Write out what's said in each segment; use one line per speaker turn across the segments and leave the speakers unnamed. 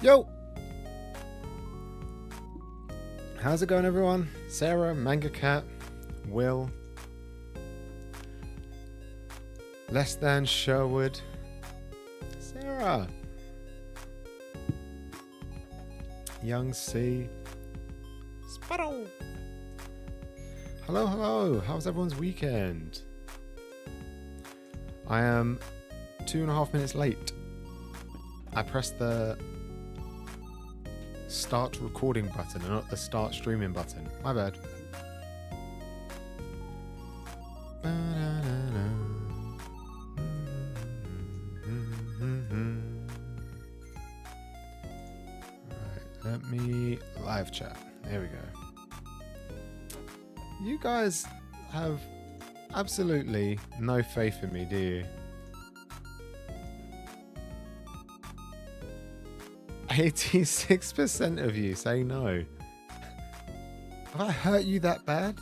Yo! How's it going, everyone? Sarah, Manga Cat, Will, Less Than Sherwood, Sarah, Young C, Sparrow. Hello, hello. How's everyone's weekend? I am 2.5 minutes late. I pressed the start recording button and not the start streaming button. My bad. Right, let me live chat. There we go. You guys have absolutely no faith in me, do you? 86% of you say no. Have I hurt you that bad?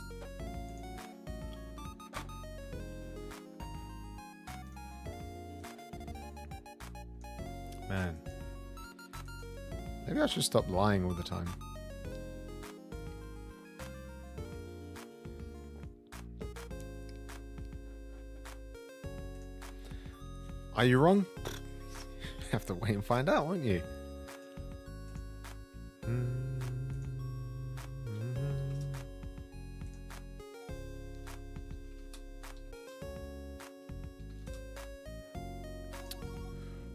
Man. Maybe I should stop lying all the time. Are you wrong? You have to wait and find out, won't you?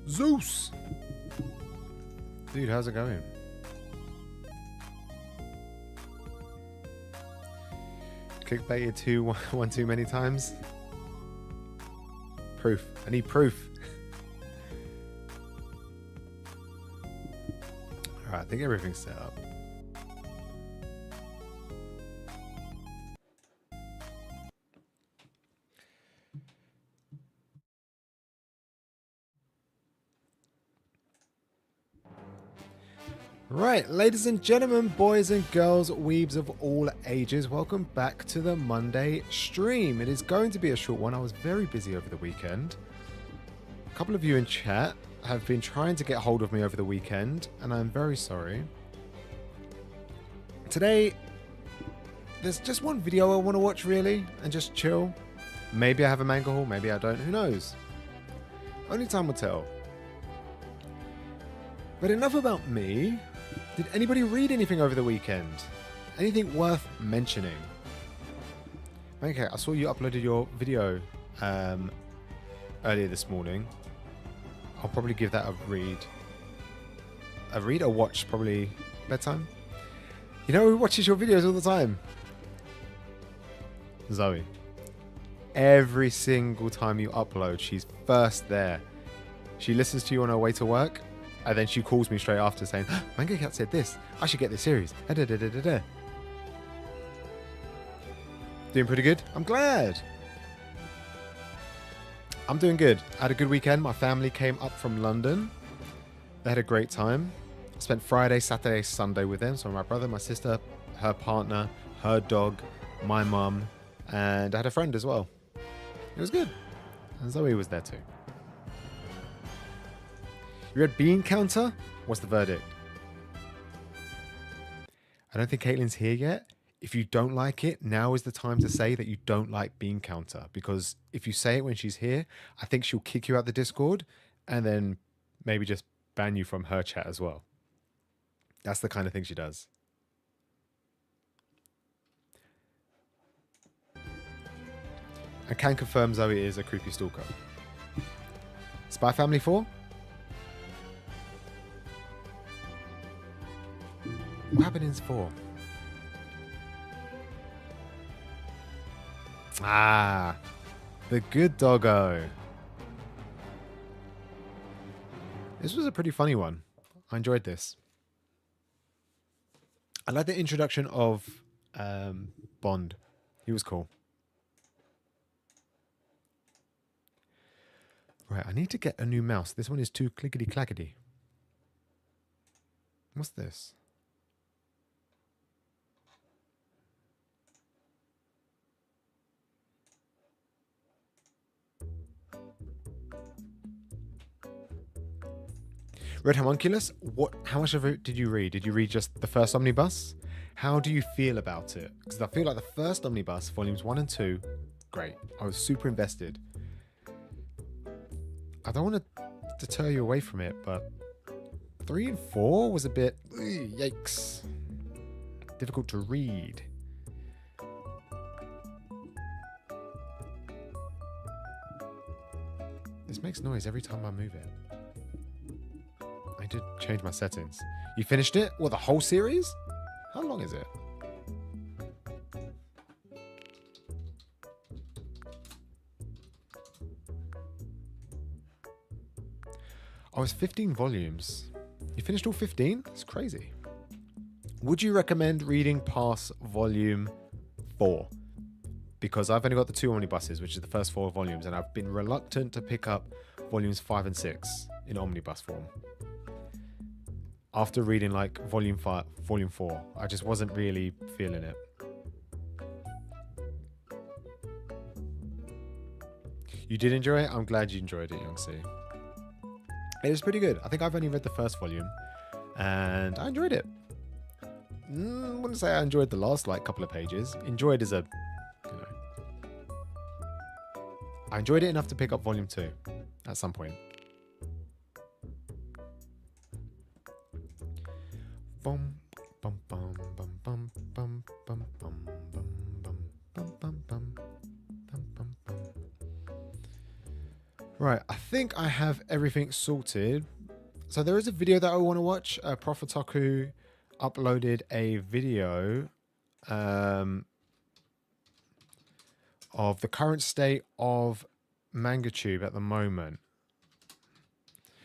Zeus! Dude, how's it going? Clickbaited one too many times? Proof. I need proof. Alright, I think everything's set up. Right, ladies and gentlemen, boys and girls, weebs of all ages, welcome back to the Monday stream. It is going to be a short one. I was very busy over the weekend. A couple of you in chat have been trying to get hold of me over the weekend, and I'm very sorry. Today, there's just one video I want to watch, really, and just chill. Maybe I have a manga haul, maybe I don't, who knows? Only time will tell. But enough about me. Did anybody read anything over the weekend? Anything worth mentioning? Okay, I saw you uploaded your video earlier this morning. I'll probably give that a read. A read or watch, probably bedtime. You know who watches your videos all the time? Zoe. Every single time you upload, she's first there. She listens to you on her way to work. And then she calls me straight after saying, Manga Cat said this. I should get this series. Doing pretty good? I'm glad. I'm doing good. I had a good weekend. My family came up from London. They had a great time. I spent Friday, Saturday, Sunday with them. So my brother, my sister, her partner, her dog, my mum, and I had a friend as well. It was good. And Zoe was there too. You read Bean Counter? What's the verdict? I don't think Caitlin's here yet. If you don't like it, now is the time to say that you don't like Bean Counter. Because if you say it when she's here, I think she'll kick you out the Discord and then maybe just ban you from her chat as well. That's the kind of thing she does. I can confirm Zoe is a creepy stalker. Spy Family 4? What happened in 4? Ah, the good doggo. This was a pretty funny one. I enjoyed this. I like the introduction of Bond. He was cool. Right, I need to get a new mouse. This one is too clickety-clackety. What's this? Red Homunculus, how much of it did you read? Did you read just the first omnibus? How do you feel about it? Because I feel like the first omnibus, volumes 1 and 2, great. I was super invested. I don't want to deter you away from it, but 3 and 4 was a bit, yikes. Difficult to read. This makes noise every time I move it. I did change my settings. You finished it? What, the whole series? How long is it? Oh, it's 15 volumes. You finished all 15? That's crazy. Would you recommend reading past volume 4? Because I've only got the 2 omnibuses, which is the first 4 volumes, and I've been reluctant to pick up volumes 5 and 6 in omnibus form. After reading like volume 4, I just wasn't really feeling it. You did enjoy it? I'm glad you enjoyed it, Young C. It was pretty good. I think I've only read the first volume, and I enjoyed it. I wouldn't say I enjoyed the last like couple of pages. Enjoyed as a, I enjoyed it enough to pick up volume 2 at some point. Bum, bum, bum, bum, bum, bum, bum, bum, bum, bum, bum, bum, bum, bum, bum. Right, I think I have everything sorted. So there is a video that I want to watch. Prof Otaku uploaded a video of the current state of MangaTube at the moment.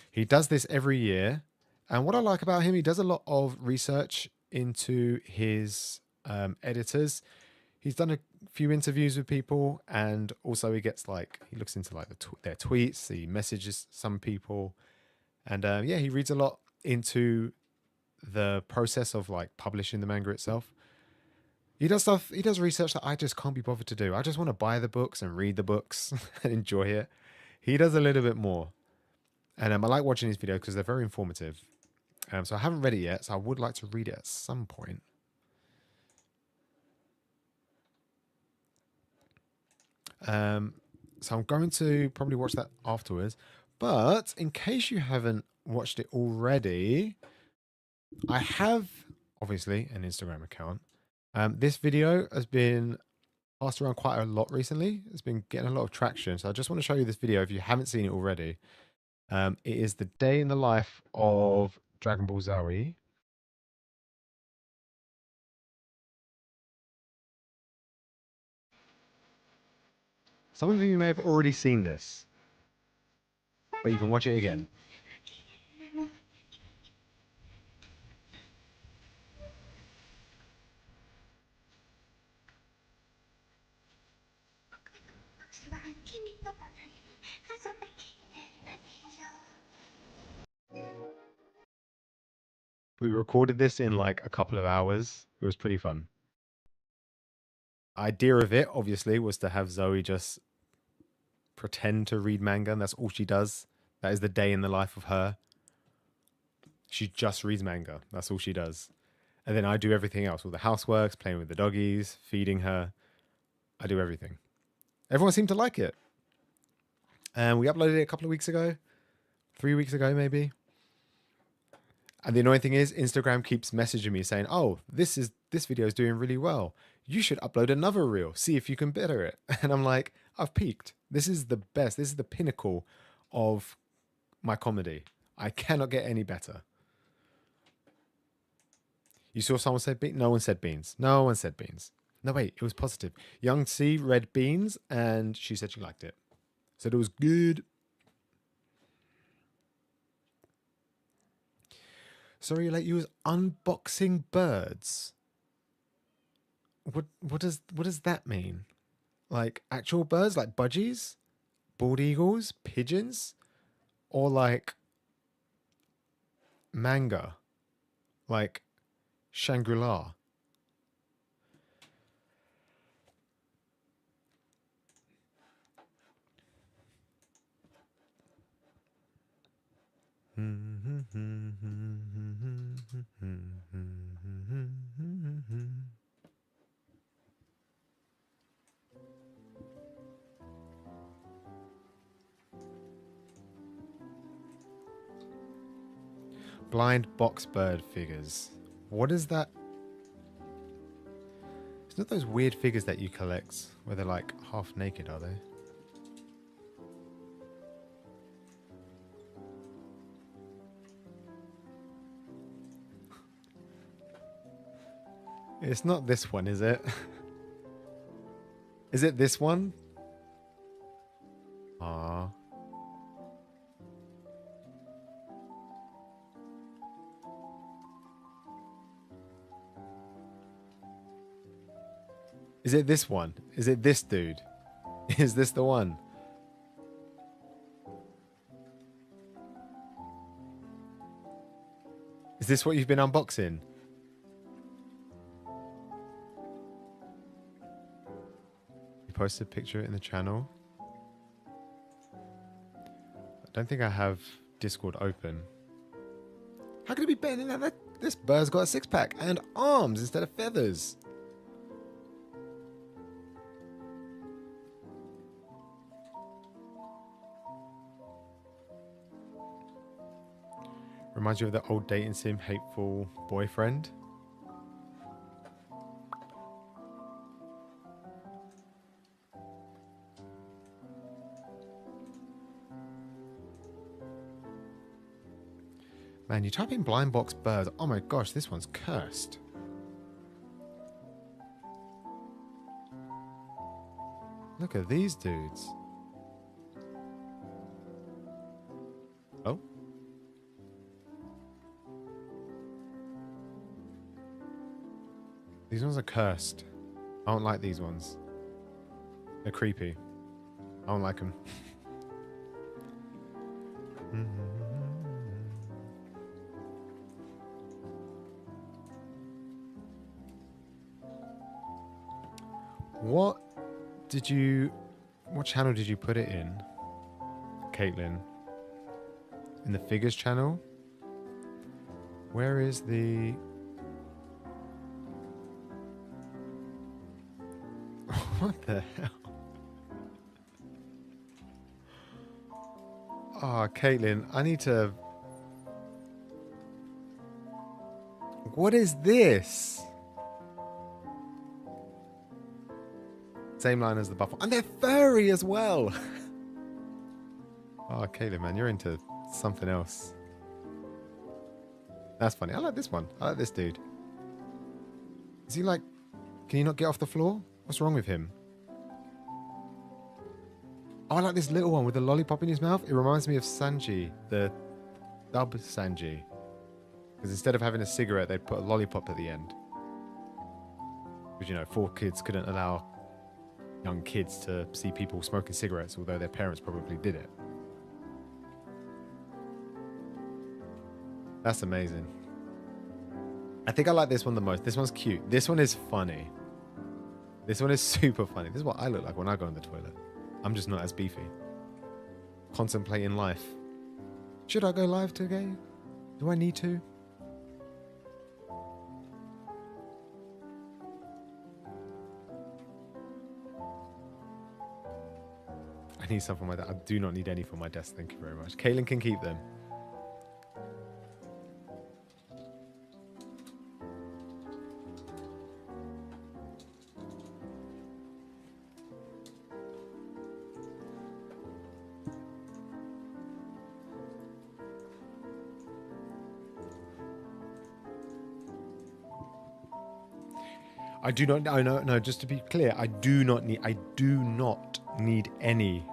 He does this every year, and what I like about him, he does a lot of research into his editors. He's done a few interviews with people, and also he looks into like their tweets, he messages some people, and yeah, he reads a lot into the process of like publishing the manga itself. He does research that I just can't be bothered to do. I just want to buy the books and read the books and enjoy it. He does a little bit more. And I like watching his videos because they're very informative. So I haven't read it yet, so I would like to read it at some point. So I'm going to probably watch that afterwards. But in case you haven't watched it already, I have, obviously, an Instagram account. This video has been passed around quite a lot recently. It's been getting a lot of traction. So I just want to show you this video if you haven't seen it already. It is the day in the life of Dragon Ball Zoe. Some of you may have already seen this, but you can watch it again. We recorded this in like a couple of hours. It was pretty fun. Idea of it, obviously, was to have Zoe just pretend to read manga, and that's all she does. That is the day in the life of her. She just reads manga. That's all she does. And then I do everything else. All the houseworks, playing with the doggies, feeding her. I do everything. Everyone seemed to like it. And we uploaded it a couple of weeks ago. 3 weeks ago, maybe. And the annoying thing is, Instagram keeps messaging me saying, oh, this video is doing really well. You should upload another reel. See if you can better it. And I'm like, I've peaked. This is the best. This is the pinnacle of my comedy. I cannot get any better. You saw someone said beans? No one said beans. No one said beans. No, wait, it was positive. Young C read beans and she said she liked it. Said it was good. Sorry, like you was unboxing birds. What does that mean? Like actual birds, like budgies, bald eagles, pigeons, or like manga, like Shangri-La. Blind box bird figures. What is that? It's not those weird figures that you collect where they're like half naked, are they? It's not this one, is it? Is it this one? Ah. Is it this one? Is it this dude? Is this the one? Is this what you've been unboxing? You posted a picture in the channel. I don't think I have Discord open. How could it be better than that? This bird's got a six-pack and arms instead of feathers. Reminds you of the old dating sim hateful boyfriend. Man, you type in blind box birds. Oh my gosh, this one's cursed. Look at these dudes. Oh. These ones are cursed. I don't like these ones. They're creepy. I don't like them. What channel did you put it in, Caitlin? In the figures channel? Where is the... What the hell? Oh, Caitlin, I need to... What is this? Same line as the buffalo. And they're furry as well. Oh, Caitlin, man, you're into something else. That's funny. I like this one. I like this dude. Is he like... Can you not get off the floor? What's wrong with him? Oh, I like this little one with the lollipop in his mouth. It reminds me of Sanji, the dub Sanji. Because instead of having a cigarette, they'd put a lollipop at the end. Because, you know, 4 kids couldn't allow young kids to see people smoking cigarettes, although their parents probably did it. That's amazing. I think I like this one the most. This one's cute. This one is funny. This one is super funny. This is what I look like when I go in the toilet. I'm just not as beefy. Contemplating life. Should I go live today? Do I need to? I need some for my desk. I do not need any for my desk. Thank you very much. Kaylin can keep them. I do not. No. Just to be clear, I do not need any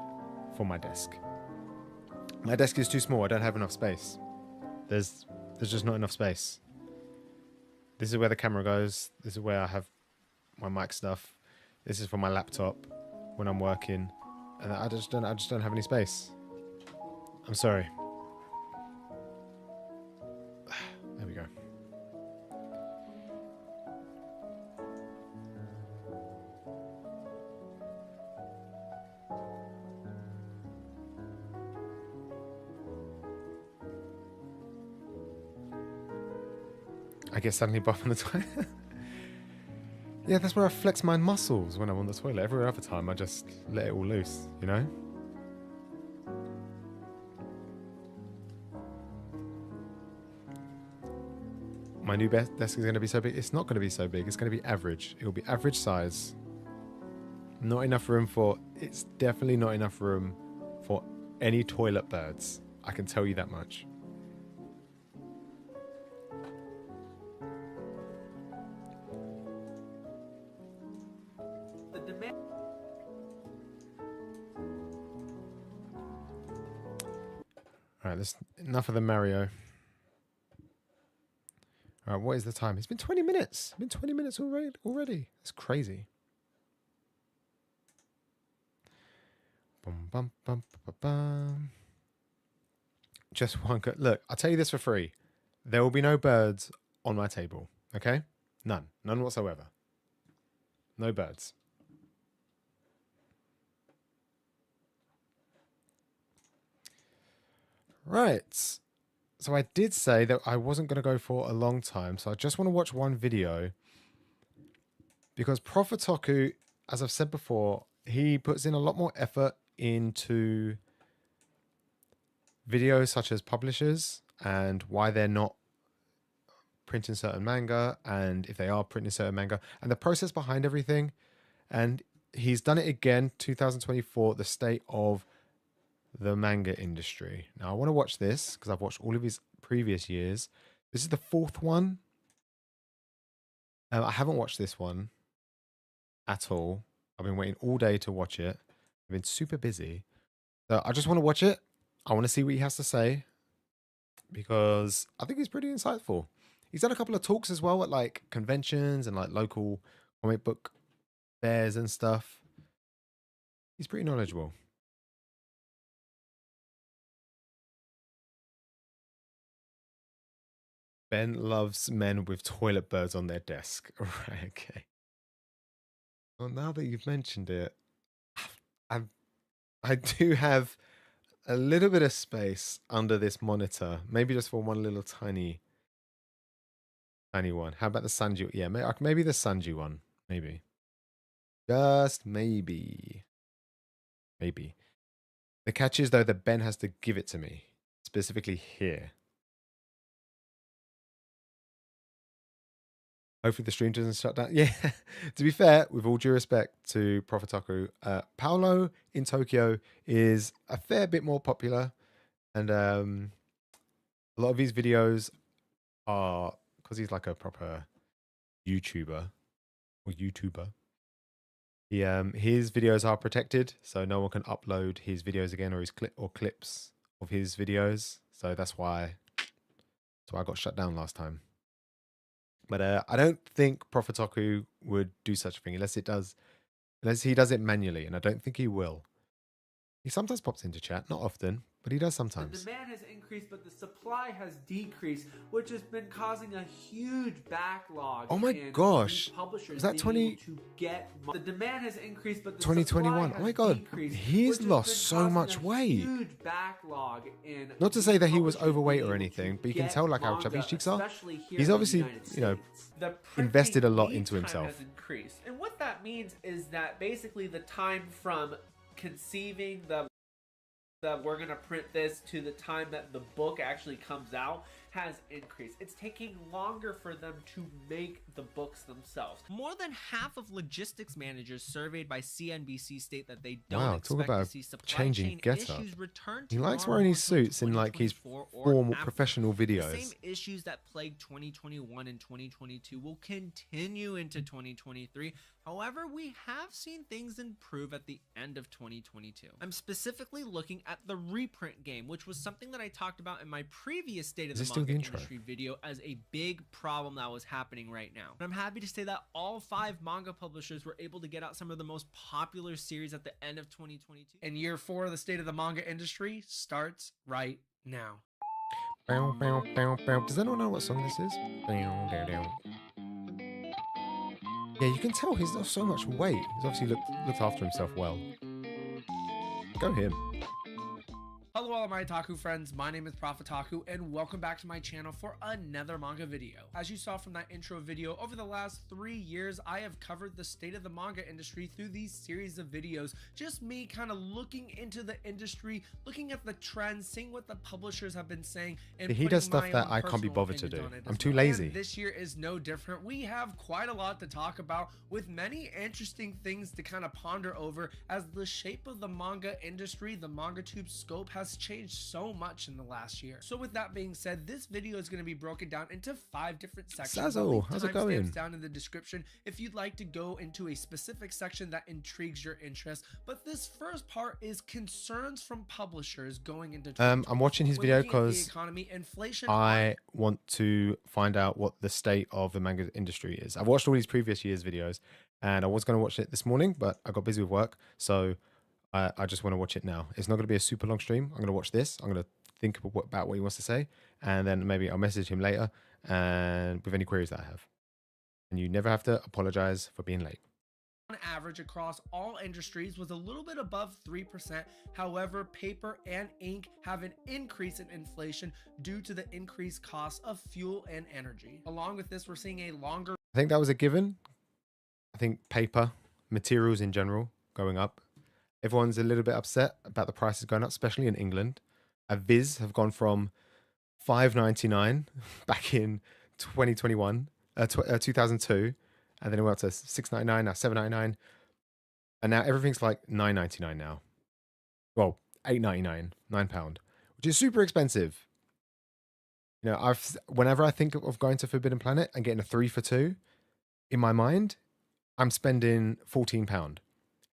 for my desk. My desk is too small. I don't have enough space. There's just not enough space. This is where the camera goes. This is where I have my mic stuff. This is for my laptop when I'm working, and I just don't have any space. I'm sorry. There we go. I get suddenly buff on the toilet. Yeah, that's where I flex my muscles when I'm on the toilet. Every other time, I just let it all loose, you know? My new desk is going to be so big. It's not going to be so big. It's going to be average. It will be average size. Not enough room for... It's definitely not enough room for any toilet birds. I can tell you that much. Alright, that's enough of the Mario. Alright, what is the time? It's been 20 minutes. It's been 20 minutes already. That's crazy. Bum, bum, bum, bum, bum. Just one good... Look, I'll tell you this for free. There will be no birds on my table. Okay? None. None whatsoever. No birds. Right. So I did say that I wasn't going to go for a long time. So I just want to watch one video. Because Prof Otaku, as I've said before, he puts in a lot more effort into videos such as publishers and why they're not printing certain manga, and if they are printing certain manga, and the process behind everything. And he's done it again, 2024, the state of the manga industry. Now I want to watch this because I've watched all of his previous years. This is the fourth one. I haven't watched this one at all. I've been waiting all day to watch it. I've been super busy. So I just want to watch it. I want to see what he has to say because I think he's pretty insightful. He's done a couple of talks as well at like conventions and like local comic book fairs and stuff. He's pretty knowledgeable. Ben loves men with toilet birds on their desk. Right, okay. Well, now that you've mentioned it, I do have a little bit of space under this monitor. Maybe just for one little tiny one. How about the Sanji? Yeah, maybe the Sanji one. Maybe. Just maybe. Maybe. The catch is, though, that Ben has to give it to me. Specifically here. Hopefully the stream doesn't shut down. Yeah, to be fair, with all due respect to Prof Otaku, Paolo in Tokyo is a fair bit more popular. And a lot of his videos are, because he's like a proper YouTuber or YouTuber, his videos are protected. So no one can upload his videos again or his clips of his videos. So that's why I got shut down last time. But I don't think Prof Otaku would do such a thing unless he does it manually, and I don't think he will. He sometimes pops into chat, not often, but he does sometimes.
The demand has increased, but the supply has decreased, which has been causing a huge backlog.
Oh my gosh!
Publishers
was that 20?
To get the demand has increased, but the
2021. Oh my god! He's lost so much weight.
Huge backlog in.
Not to say that he was overweight or anything, but you can tell like how chubby his cheeks are. He's obviously, invested a lot into himself.
Has increased, and what that means is that basically the time from conceiving the we're gonna print this to the time that the book actually comes out has increased. It's taking longer for them to make the books themselves.
More than half of logistics managers surveyed by CNBC state that they don't expect to see supply chain issues return to
he likes wearing his suits in like his formal professional videos.
The same issues that plagued 2021 and 2022 will continue into 2023. However, we have seen things improve at the end of 2022. I'm specifically looking at the reprint game, which was something that I talked about in my previous State of the Manga Industry video as a big problem that was happening right now. And I'm happy to say that all 5 manga publishers were able to get out some of the most popular series at the end of 2022. And year 4 of the State of the Manga Industry starts right now.
Does anyone know what song this is? Yeah, you can tell he's lost so much weight. He's obviously looked after himself well. Go him.
Hello all of my Otaku friends, my name is Prof Otaku and welcome back to my channel for another manga video. As you saw from that intro video, over the last 3 years I have covered the state of the manga industry through these series of videos. Just me kind of looking into the industry, looking at the trends, seeing what the publishers have been saying, and
He does stuff that I can't be bothered to do. I'm too lazy.
And this year is no different. We have quite a lot to talk about with many interesting things to kind of ponder over as the shape of the manga industry, the MangaTube scope has changed so much in the last year. So with that being said, this video is going to be broken down into 5 different sections.
Sazzle, how's it going?
Down in the description if you'd like to go into a specific section that intrigues your interest. But this first part is concerns from publishers going into
I'm watching his video because I want to find out what the state of the manga industry is. I've watched all these previous years' videos and I was going to watch it this morning, but I got busy with work, so I just want to watch it now. It's not going to be a super long stream. I'm going to watch this. I'm going to think about what he wants to say, and then maybe I'll message him later and with any queries that I have. And you never have to apologize for being late.
On average across all industries was a little bit above 3%. However, paper and ink have an increase in inflation due to the increased cost of fuel and energy. Along with this, we're seeing a longer...
I think that was a given. I think paper, materials in general, going up. Everyone's a little bit upset about the prices going up, especially in England. Viz have gone from $5.99 back in 2021, 2002, and then it went up to $6.99, now $7.99, and now everything's like $9.99 now. Well, $8.99, £9, which is super expensive. You know, whenever I think of going to Forbidden Planet and getting a 3 for 2, in my mind, I'm spending £14.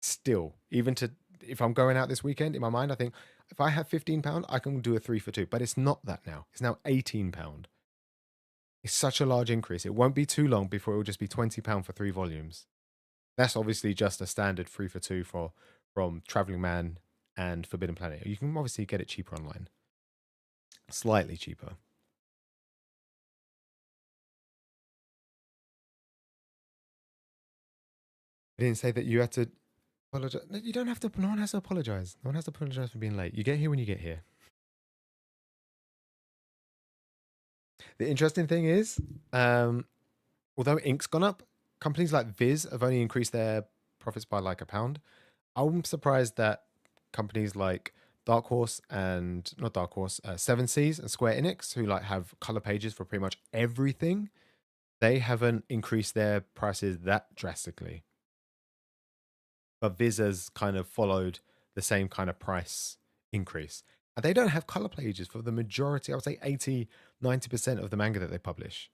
Still, even to if I'm going out this weekend, in my mind, I think if I have £15, I can do a 3 for 2. But it's not that now. It's now £18. It's such a large increase. It won't be too long before it will just be £20 for 3 volumes. That's obviously just a standard 3 for 2 from Traveling Man and Forbidden Planet. You can obviously get it cheaper online, slightly cheaper. I didn't say that you had to apologize. No, you don't have to. No one has to apologize. No one has to apologize for being late. You get here when you get here. The interesting thing is, although ink's gone up, companies like Viz have only increased their profits by like £1. I'm surprised that companies like Dark Horse and not Dark Horse, Seven Seas and Square Enix, who like have color pages for pretty much everything, they haven't increased their prices that drastically. But Viz has kind of followed the same kind of price increase. And they don't have color pages for the majority, I would say 80, 90% of the manga that they publish.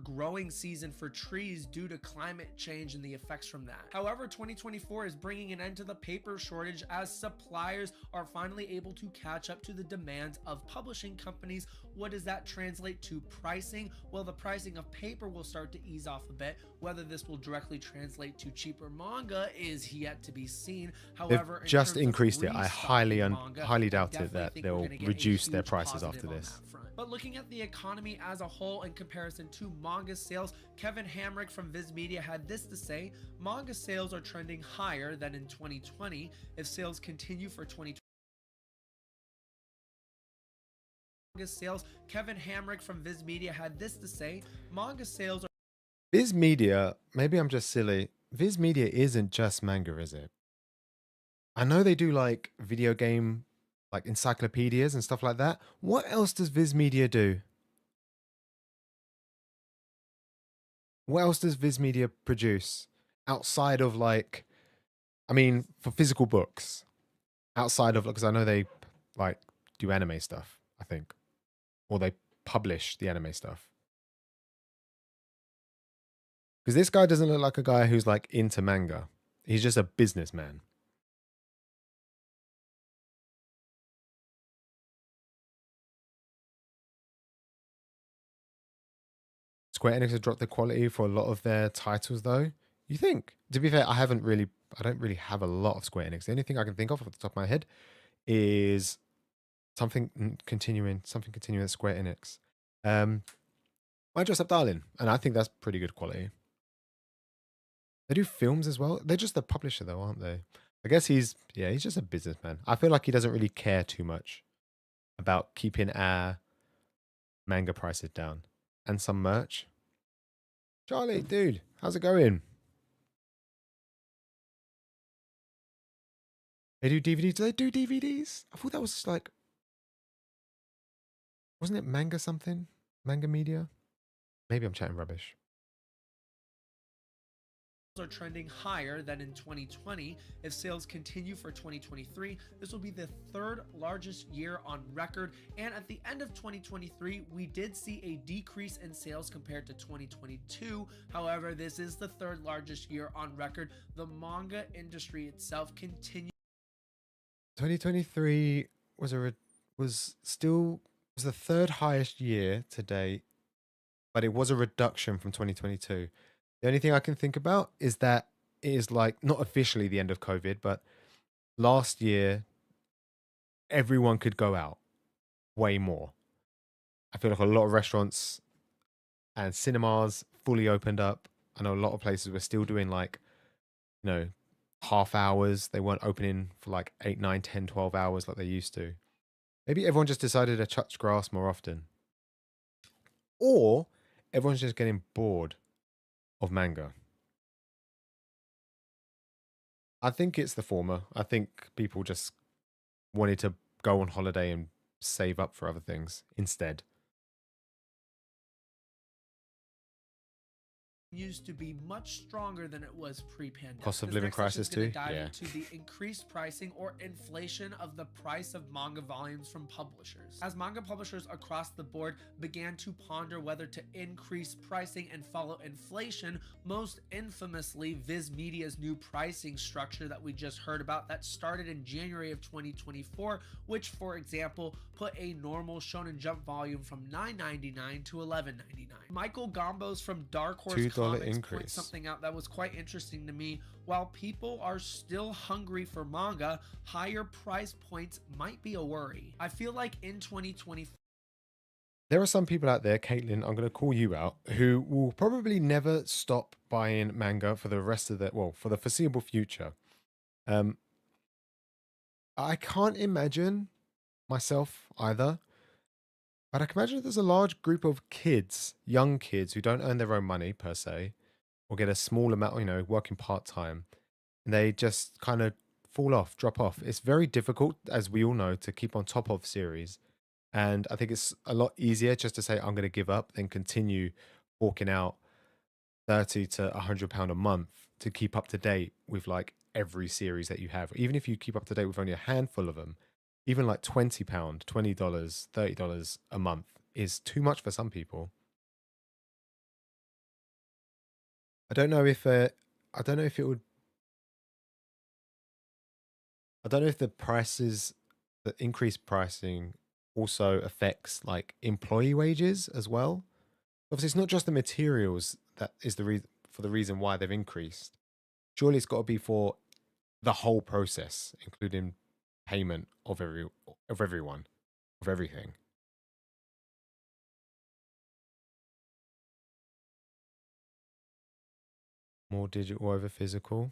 Growing season for trees due to climate change and the effects from that. However, 2024 is bringing an end to the paper shortage as suppliers are finally able to catch up to the demands of publishing companies. What does that translate to pricing? Well, the pricing of paper will start to ease off a bit. Whether this will directly translate to cheaper manga is yet to be seen. However,
they've just increased it. I highly doubt it that they'll reduce their prices after this.
But looking at the economy as a whole in comparison to manga sales, Kevin Hamrick from Viz Media had this to say: manga sales are trending higher than in 2020. If sales continue for 2020, manga sales, Kevin Hamrick from Viz Media had this to say: manga sales are...
Viz Media, maybe I'm just silly. Viz Media isn't just manga, is it? I know they do like video game, like encyclopedias and stuff like that. What else does Viz Media do? What else does Viz Media produce outside of like, I mean, for physical books, outside of, because I know they like do anime stuff, I think, or they publish the anime stuff. Because this guy doesn't look like a guy who's like into manga. He's just a businessman. Square Enix has dropped the quality for a lot of their titles, though. You think? To be fair, I don't really have a lot of Square Enix. The only thing I can think of off the top of my head is something continuing at Square Enix. I Dress Up Darling, and I think that's pretty good quality. They do films as well. They're just the publisher, though, aren't they? I guess he's just a businessman. I feel like he doesn't really care too much about keeping our manga prices down and some merch. Charlie, dude, how's it going? They do DVDs. Do they do DVDs? I thought that was like, wasn't it manga something? Manga media? Maybe I'm chatting rubbish.
Are trending higher than in 2020. If sales continue for 2023, this will be the third largest year on record. And at the end of 2023, we did see a decrease in sales compared to 2022. However, this is the third largest year on record. The manga industry itself continues.
2023 was was the third highest year to date, but it was a reduction from 2022. The only thing I can think about is that it is like not officially the end of COVID, but last year everyone could go out way more. I feel like a lot of restaurants and cinemas fully opened up. I know a lot of places were still doing like, you know, half hours. They weren't opening for like 8, 9, 10, 12 hours like they used to. Maybe everyone just decided to touch grass more often. Or everyone's just getting bored of manga. I think it's the former. I think people just wanted to go on holiday and save up for other things instead.
Used to be much stronger than it was pre-pandemic.
Cost of
This
living
next section
crisis
is gonna
too?
dive
Yeah.
into the increased pricing or inflation of the price of manga volumes from publishers. As manga publishers across the board began to ponder whether to increase pricing and follow inflation, most infamously Viz Media's new pricing structure that we just heard about that started in January of 2024, which for example put a normal Shonen Jump volume from $9.99 to $11.99. Michael Gambos from Dark Horse
$2
Comics
increase.
points something out that was quite interesting to me. While people are still hungry for manga, higher price points might be a worry. I feel like in 2024,
There are some people out there, Caitlin, I'm going to call you out, who will probably never stop buying manga for the rest of for the foreseeable future. Um, I can't imagine myself either, but I can imagine there's a large group of kids, young kids, who don't earn their own money per se, or get a small amount, working part time, and they just kind of fall off, drop off. It's very difficult, as we all know, to keep on top of series. And I think it's a lot easier just to say, I'm going to give up than continue forking out 30 to £100 a month to keep up to date with like every series that you have. Even if you keep up to date with only a handful of them, even like £20, $20, $30 a month is too much for some people. I don't know if I don't know if it would I don't know if the increased pricing also affects like employee wages as well. Obviously, it's not just the materials that is the reason why they've increased. Surely it's got to be for the whole process, including payment of everyone, of everything. More digital over physical.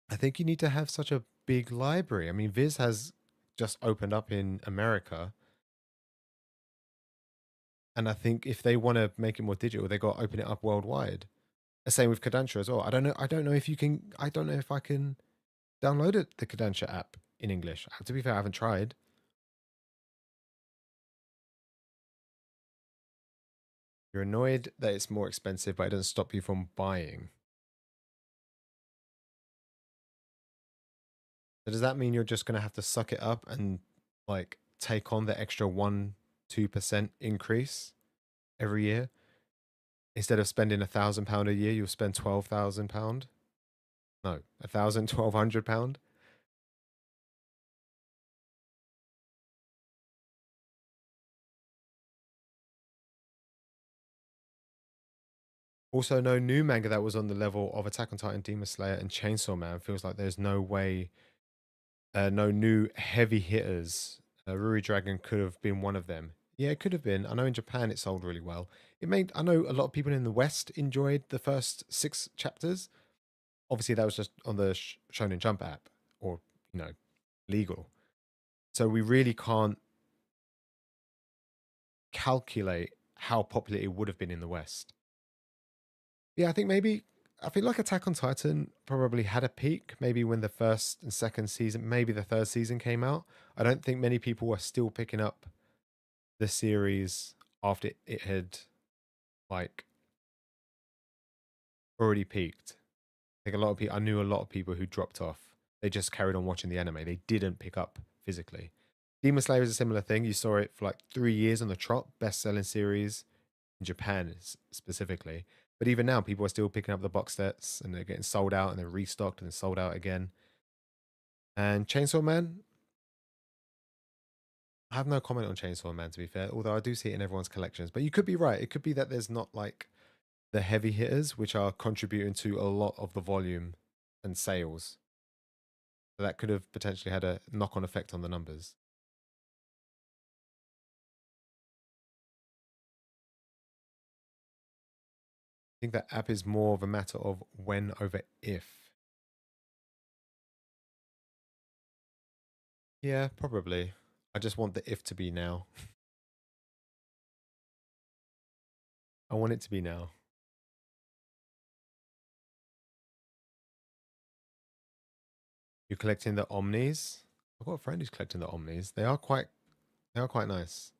I think you need to have such a big library. I mean, Viz has just opened up in America, and I think if they want to make it more digital, they got to open it up worldwide. The same with Kodansha as well. I don't know. I don't know if you can. I don't know if I can download the Kodansha app in English. To be fair, I haven't tried. You're annoyed that it's more expensive, but it doesn't stop you from buying. So does that mean you're just going to have to suck it up and like take on the extra 1-2% increase every year? Instead of spending £1,000 a year, you'll spend £12,000. No, £1,100. Also, no new manga that was on the level of Attack on Titan, Demon Slayer, and Chainsaw Man. Feels like there's no way, no new heavy hitters. Ruri Dragon could have been one of them. Yeah, it could have been. I know in Japan it sold really well. I know a lot of people in the West enjoyed the first 6 chapters. obviously that was just on the Shonen Jump app, or legal. So we really can't calculate how popular it would have been in the West. Yeah, I feel like Attack on Titan probably had a peak, maybe when the first and second season, maybe the third season came out. I don't think many people were still picking up the series after it had like already peaked. I think a lot of people, I knew a lot of people who dropped off. They just carried on watching the anime. They didn't pick up physically. Demon Slayer is a similar thing. You saw it for like 3 years on the trot, best-selling series in Japan specifically. But even now, people are still picking up the box sets, and they're getting sold out, and they're restocked and then sold out again. And Chainsaw Man, I have no comment on Chainsaw Man, to be fair, although I do see it in everyone's collections. But you could be right. It could be that there's not like the heavy hitters, which are contributing to a lot of the volume and sales. So that could have potentially had a knock-on effect on the numbers. I think that app is more of a matter of when over if. Yeah, probably. I just want the if to be now. I want it to be now. You're collecting the Omnis? I've got a friend who's collecting the Omnis. They are quite nice.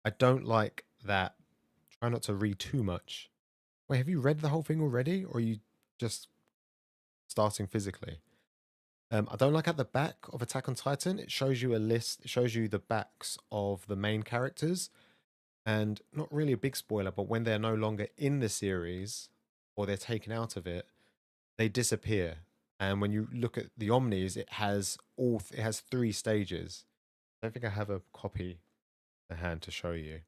I don't like that. Try not to read too much. Wait, have you read the whole thing already? Or are you just starting physically? I don't like at the back of Attack on Titan, it shows you a list, it shows you the backs of the main characters. And not really a big spoiler, but when they're no longer in the series or they're taken out of it, they disappear. And when you look at the Omnis, it has it has 3 stages. I don't think I have a copy to hand to show you.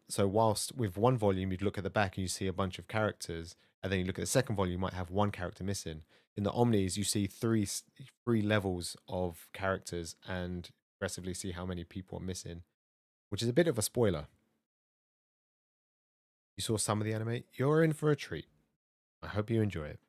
So whilst with one volume you'd look at the back and you see a bunch of characters, and then you look at the second volume, you might have one character missing. In the Omnis, you see three levels of characters and progressively see how many people are missing, which is a bit of a spoiler. You saw some of the anime, you're in for a treat. I hope you enjoy it.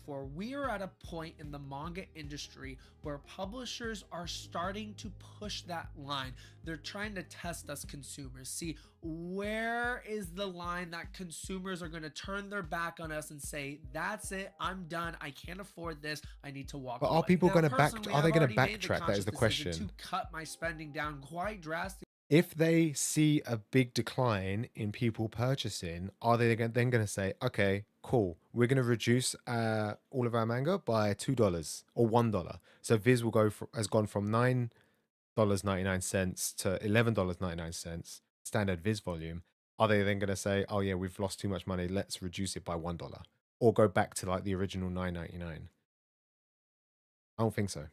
For we are at a point in the manga industry where publishers are starting to push that line. They're trying to test us consumers. See, where is the line that consumers are going to turn their back on us and say, that's it, I'm done, I can't afford this, I need to walk
But
away.
are people going to
Personally,
are they
I've
going to
already made
backtrack? That is the
conscious decision
question.
to cut my spending down quite drastically.
If they see a big decline in people purchasing, are they then going to say, okay, cool, we're going to reduce all of our manga by $2 or $1? So Viz has gone from $9.99 to $11.99 standard Viz volume. Are they then going to say, oh yeah, we've lost too much money, let's reduce it by $1, or go back to like the original $9.99? I don't think so.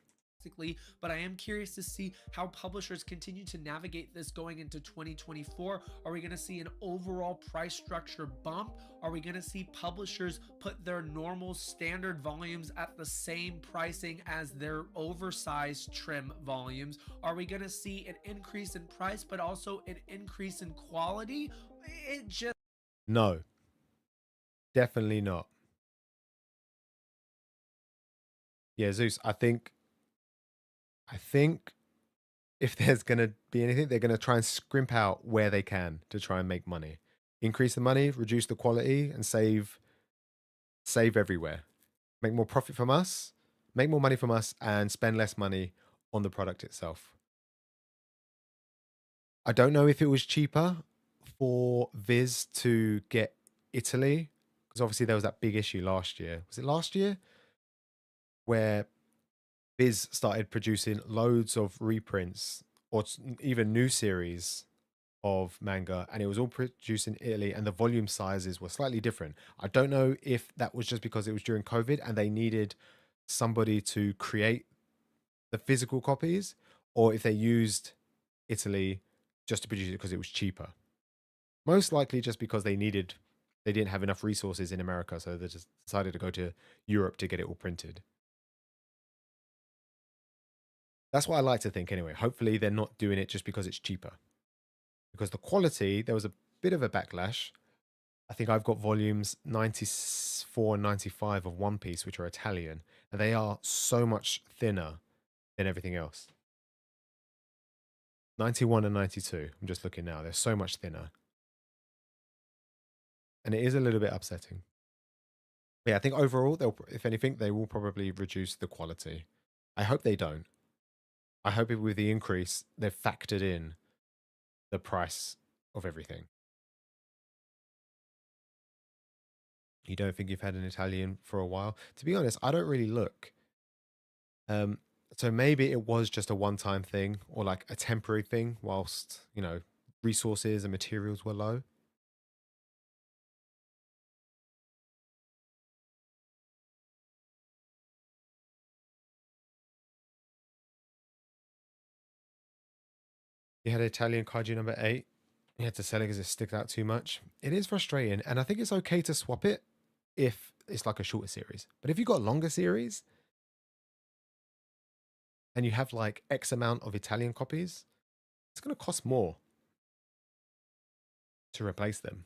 But I am curious to see how publishers continue to navigate this going into 2024. Are we going to see an overall price structure bump? Are we going to see publishers put their normal standard volumes at the same pricing as their oversized trim volumes? Are we going to see an increase in price but also an increase in quality?
No, definitely not. Yeah, Zeus, I think if there's going to be anything, they're going to try and scrimp out where they can to try and make money. Increase the money, reduce the quality, and save everywhere. Make more profit from us, make more money from us, and spend less money on the product itself. I don't know if it was cheaper for Viz to get Italy, because obviously there was that big issue last year. Was it last year? Where Viz started producing loads of reprints or even new series of manga, and it was all produced in Italy, and the volume sizes were slightly different. I don't know if that was just because it was during COVID and they needed somebody to create the physical copies, or if they used Italy just to produce it because it was cheaper. Most likely just because they didn't have enough resources in America, so they just decided to go to Europe to get it all printed. That's what I like to think anyway. Hopefully they're not doing it just because it's cheaper. Because the quality, there was a bit of a backlash I think I've got volumes 94 and 95 of One Piece, which are Italian, and they are so much thinner than everything else. 91 and 92, I'm just looking now. They're so much thinner. And it is a little bit upsetting. But yeah, I think overall, if anything, they will probably reduce the quality. I hope they don't. I hope with the increase, they've factored in the price of everything. You don't think you've had an Italian for a while? To be honest, I don't really look. So maybe it was just a one-time thing or like a temporary thing whilst, resources and materials were low. You had Italian kaiju number 8. You had to sell it because it sticks out too much. It is frustrating, and I think it's okay to swap it if it's like a shorter series. But if you've got a longer series and you have like X amount of Italian copies, it's going to cost more to replace them.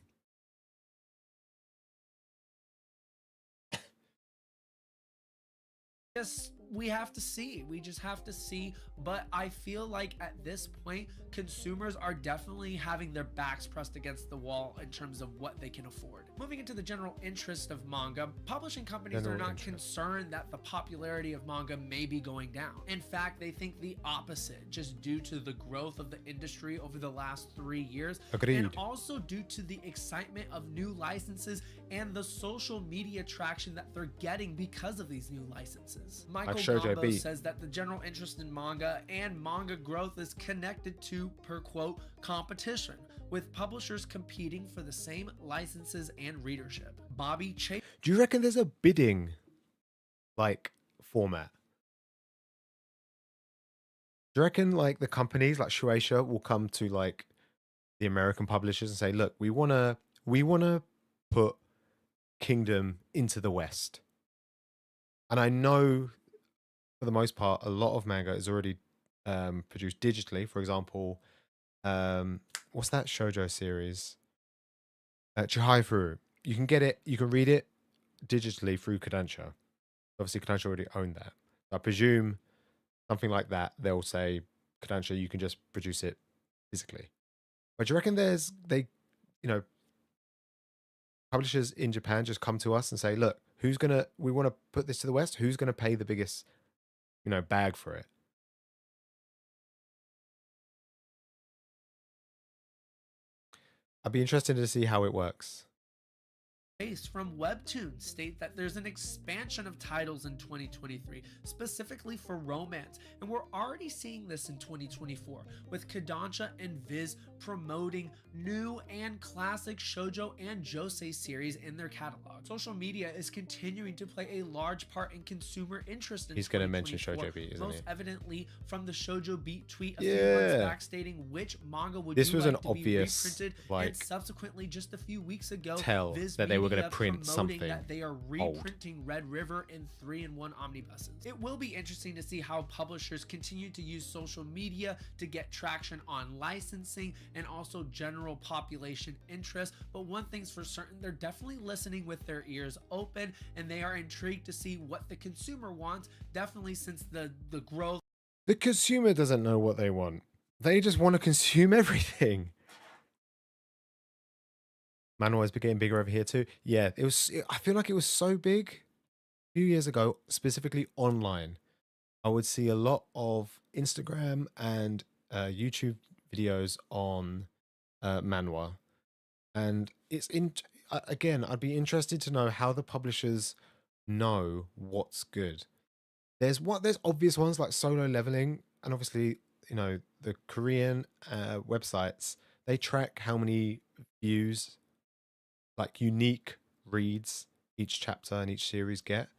Yes, we have to see. We just have to see. But I feel like at this point, consumers are definitely having their backs pressed against the wall in terms of what they can afford. Moving into the general interest of manga, publishing companies are not concerned that the popularity of manga may be going down. In fact, they think the opposite, just due to the growth of the industry over the last 3 years.
Agreed.
And also due to the excitement of new licenses and the social media traction that they're getting because of these new licenses. Michael Gombo says that the general interest in manga and manga growth is connected to, per quote, competition, with publishers competing for the same licenses and readership. Bobby Chase.
Do you reckon there's a bidding like format? Do you reckon like the companies like Shueisha will come to like the American publishers and say, look, we wanna put Kingdom into the West? And I know for the most part, a lot of manga is already produced digitally. For example, what's that shoujo series? Chihaifu. You can get it, you can read it digitally through Kodansha. Obviously, Kodansha already owned that. I presume something like that, they'll say, Kodansha, you can just produce it physically. But do you reckon publishers in Japan just come to us and say, look, we want to put this to the West. Who's going to pay the biggest, bag for it? I'd be interested to see how it works.
From Webtoon state that there's an expansion of titles in 2023, specifically for romance, and we're already seeing this in 2024 with Kodansha and Viz promoting new and classic shoujo and josei series in their catalog. Social media is continuing to play a large part in consumer interest in
He's going to mention Shoujo Beat, isn't
most
he?
evidently from the Shoujo Beat tweet a few months back stating which manga would
this
you
was
like
an
to
obvious
be reprinted,
like
and subsequently just a few weeks ago
tell
Viz
that they were going to
Media
print
promoting
something
that they are
old.
reprinting Red River in 3-in-1 omnibuses. It will be interesting to see how publishers continue to use social media to get traction on licensing and also general population interest, but one thing's for certain, they're definitely listening with their ears open, and they are intrigued to see what the consumer wants, definitely since the growth.
The consumer doesn't know what they want. They just want to consume everything. Manhwa has been getting bigger over here too. Yeah, I feel like it was so big a few years ago, specifically online. I would see a lot of Instagram and YouTube videos on Manhwa, and again, I'd be interested to know how the publishers know what's good. There's obvious ones like Solo Leveling, and obviously the Korean websites, they track how many views, like unique reads, each chapter and each series get.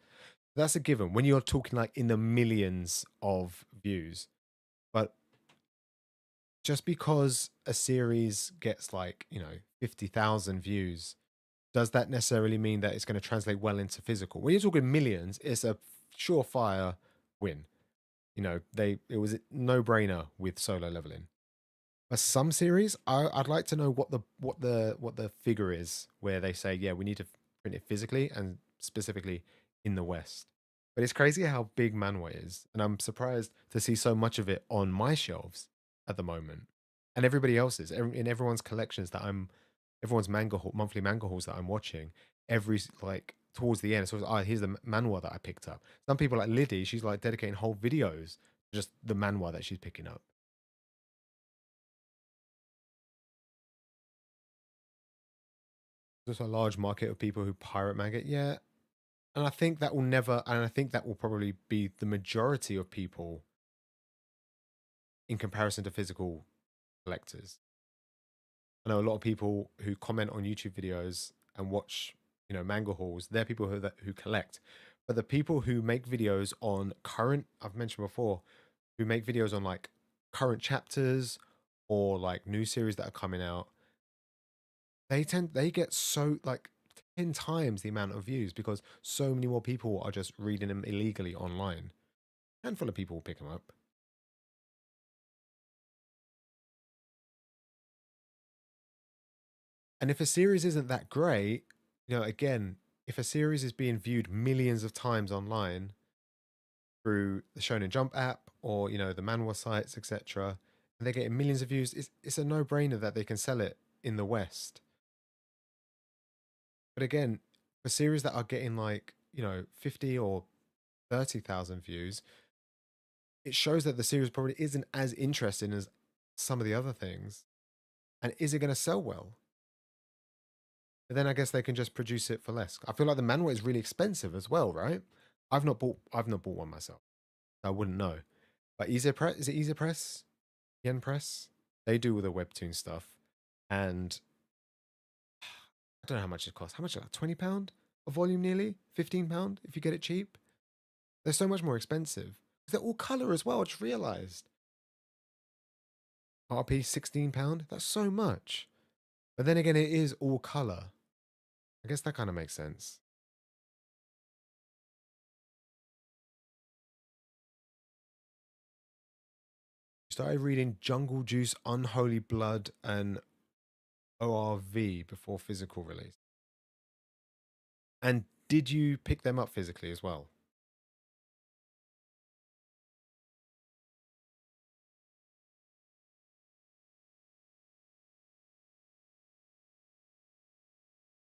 That's a given when you're talking like in the millions of views. But just because a series gets like 50,000 views, does that necessarily mean that it's going to translate well into physical? When you're talking millions, it's a surefire win. It was a no-brainer with Solo Leveling. But some series, I'd like to know what the figure is where they say, yeah, we need to print it physically and specifically in the West. But it's crazy how big manhwa is, and I'm surprised to see so much of it on my shelves at the moment, and everybody else's, in everyone's collections that everyone's monthly manga hauls that I'm watching. Like towards the end, so here's the manhwa that I picked up. Some people like Liddy, she's like dedicating whole videos to just the manhwa that she's picking up. There's a large market of people who pirate manga. Yeah. And I think that will probably be the majority of people in comparison to physical collectors. I know a lot of people who comment on YouTube videos and watch, manga hauls, they're people who collect. But the people who make videos on I've mentioned before, who make videos on like current chapters or like new series that are coming out, they get so like 10 times the amount of views because so many more people are just reading them illegally online. A handful of people will pick them up. And if a series isn't that great, again, if a series is being viewed millions of times online through the Shonen Jump app or the manhwa sites, etc., and they're getting millions of views, it's a no-brainer that they can sell it in the West. But again, for series that are getting like 50 or 30,000 views, it shows that the series probably isn't as interesting as some of the other things. And is it going to sell well? But then I guess they can just produce it for less. I feel like the manhwa is really expensive as well, right? I've not bought one myself. I wouldn't know. But Easy Press, is it Easy Press? Yen Press? They do all the webtoon stuff. And I don't know how much it costs. How much is that? £20 a volume nearly? £15 if you get it cheap? They're so much more expensive. They're all colour as well, I just realised. RP £16? That's so much. But then again, it is all colour. I guess that kind of makes sense. Started reading Jungle Juice, Unholy Blood, and ORV before physical release. And did you pick them up physically as well?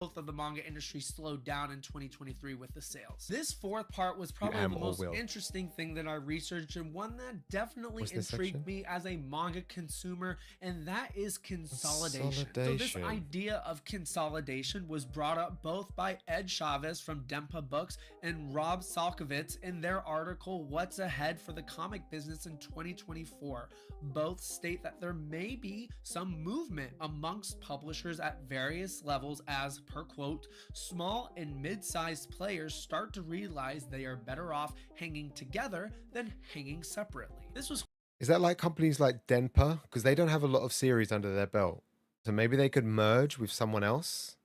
Both of the manga industry slowed down in 2023 with the sales. This fourth part was probably
am
the
or
most
will.
interesting thing that I researched and one that definitely
What's this
intrigued
section?
me as a manga consumer, and that is consolidation. So this
Consolidation.
idea of consolidation was brought up both by Ed Chavez from Dempa Books and Rob Salkovitz in their article What's Ahead for the Comic Business in 2024. Both state that there may be some movement amongst publishers at various levels as, per quote, small and mid-sized players start to realize they are better off hanging together than hanging separately. This was
Is that like companies like Denpa? Because they don't have a lot of series under their belt. So maybe they could merge with someone else,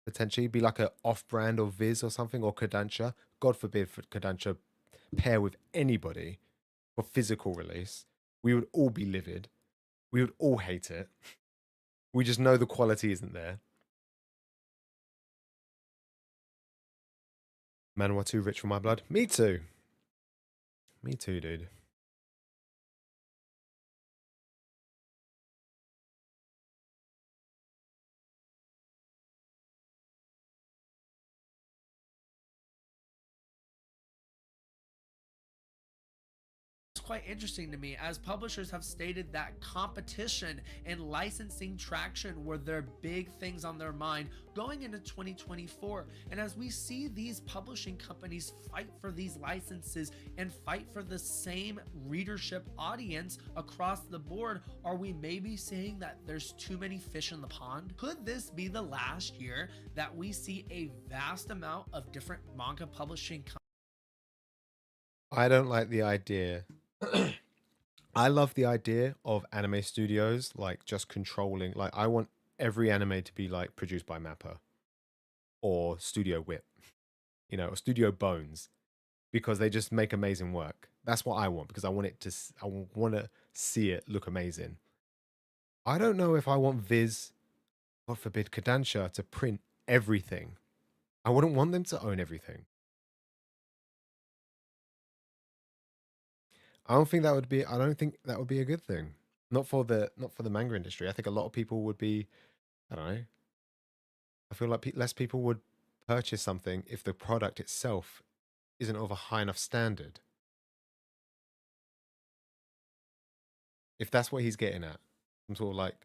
potentially be like a off-brand or Viz or something, or Kodansha. God forbid for Kodansha pair with anybody for physical release. We would all be livid. We would all hate it. We just know the quality isn't there. Manhwa too rich for my blood. Me too. Me too, dude.
quite interesting to me, as publishers have stated that competition and licensing traction were their big things on their mind going into 2024. And as we see these publishing companies fight for these licenses and fight for the same readership audience across the board, are we maybe saying that there's too many fish in the pond? Could this be the last year that we see a vast amount of different manga publishing companies?
I don't like the idea. I love the idea of anime studios like just controlling. Like, I want every anime to be like produced by Mappa or Studio Whip, or Studio Bones, because they just make amazing work. That's what I want, because I want it to. I want to see it look amazing. I don't know if I want Viz, God forbid, Kodansha to print everything. I wouldn't want them to own everything. I don't think that would be. I don't think that would be a good thing. Not for the manga industry. I think a lot of people would be. I don't know. I feel like less people would purchase something if the product itself isn't of a high enough standard. If that's what he's getting at, some sort of like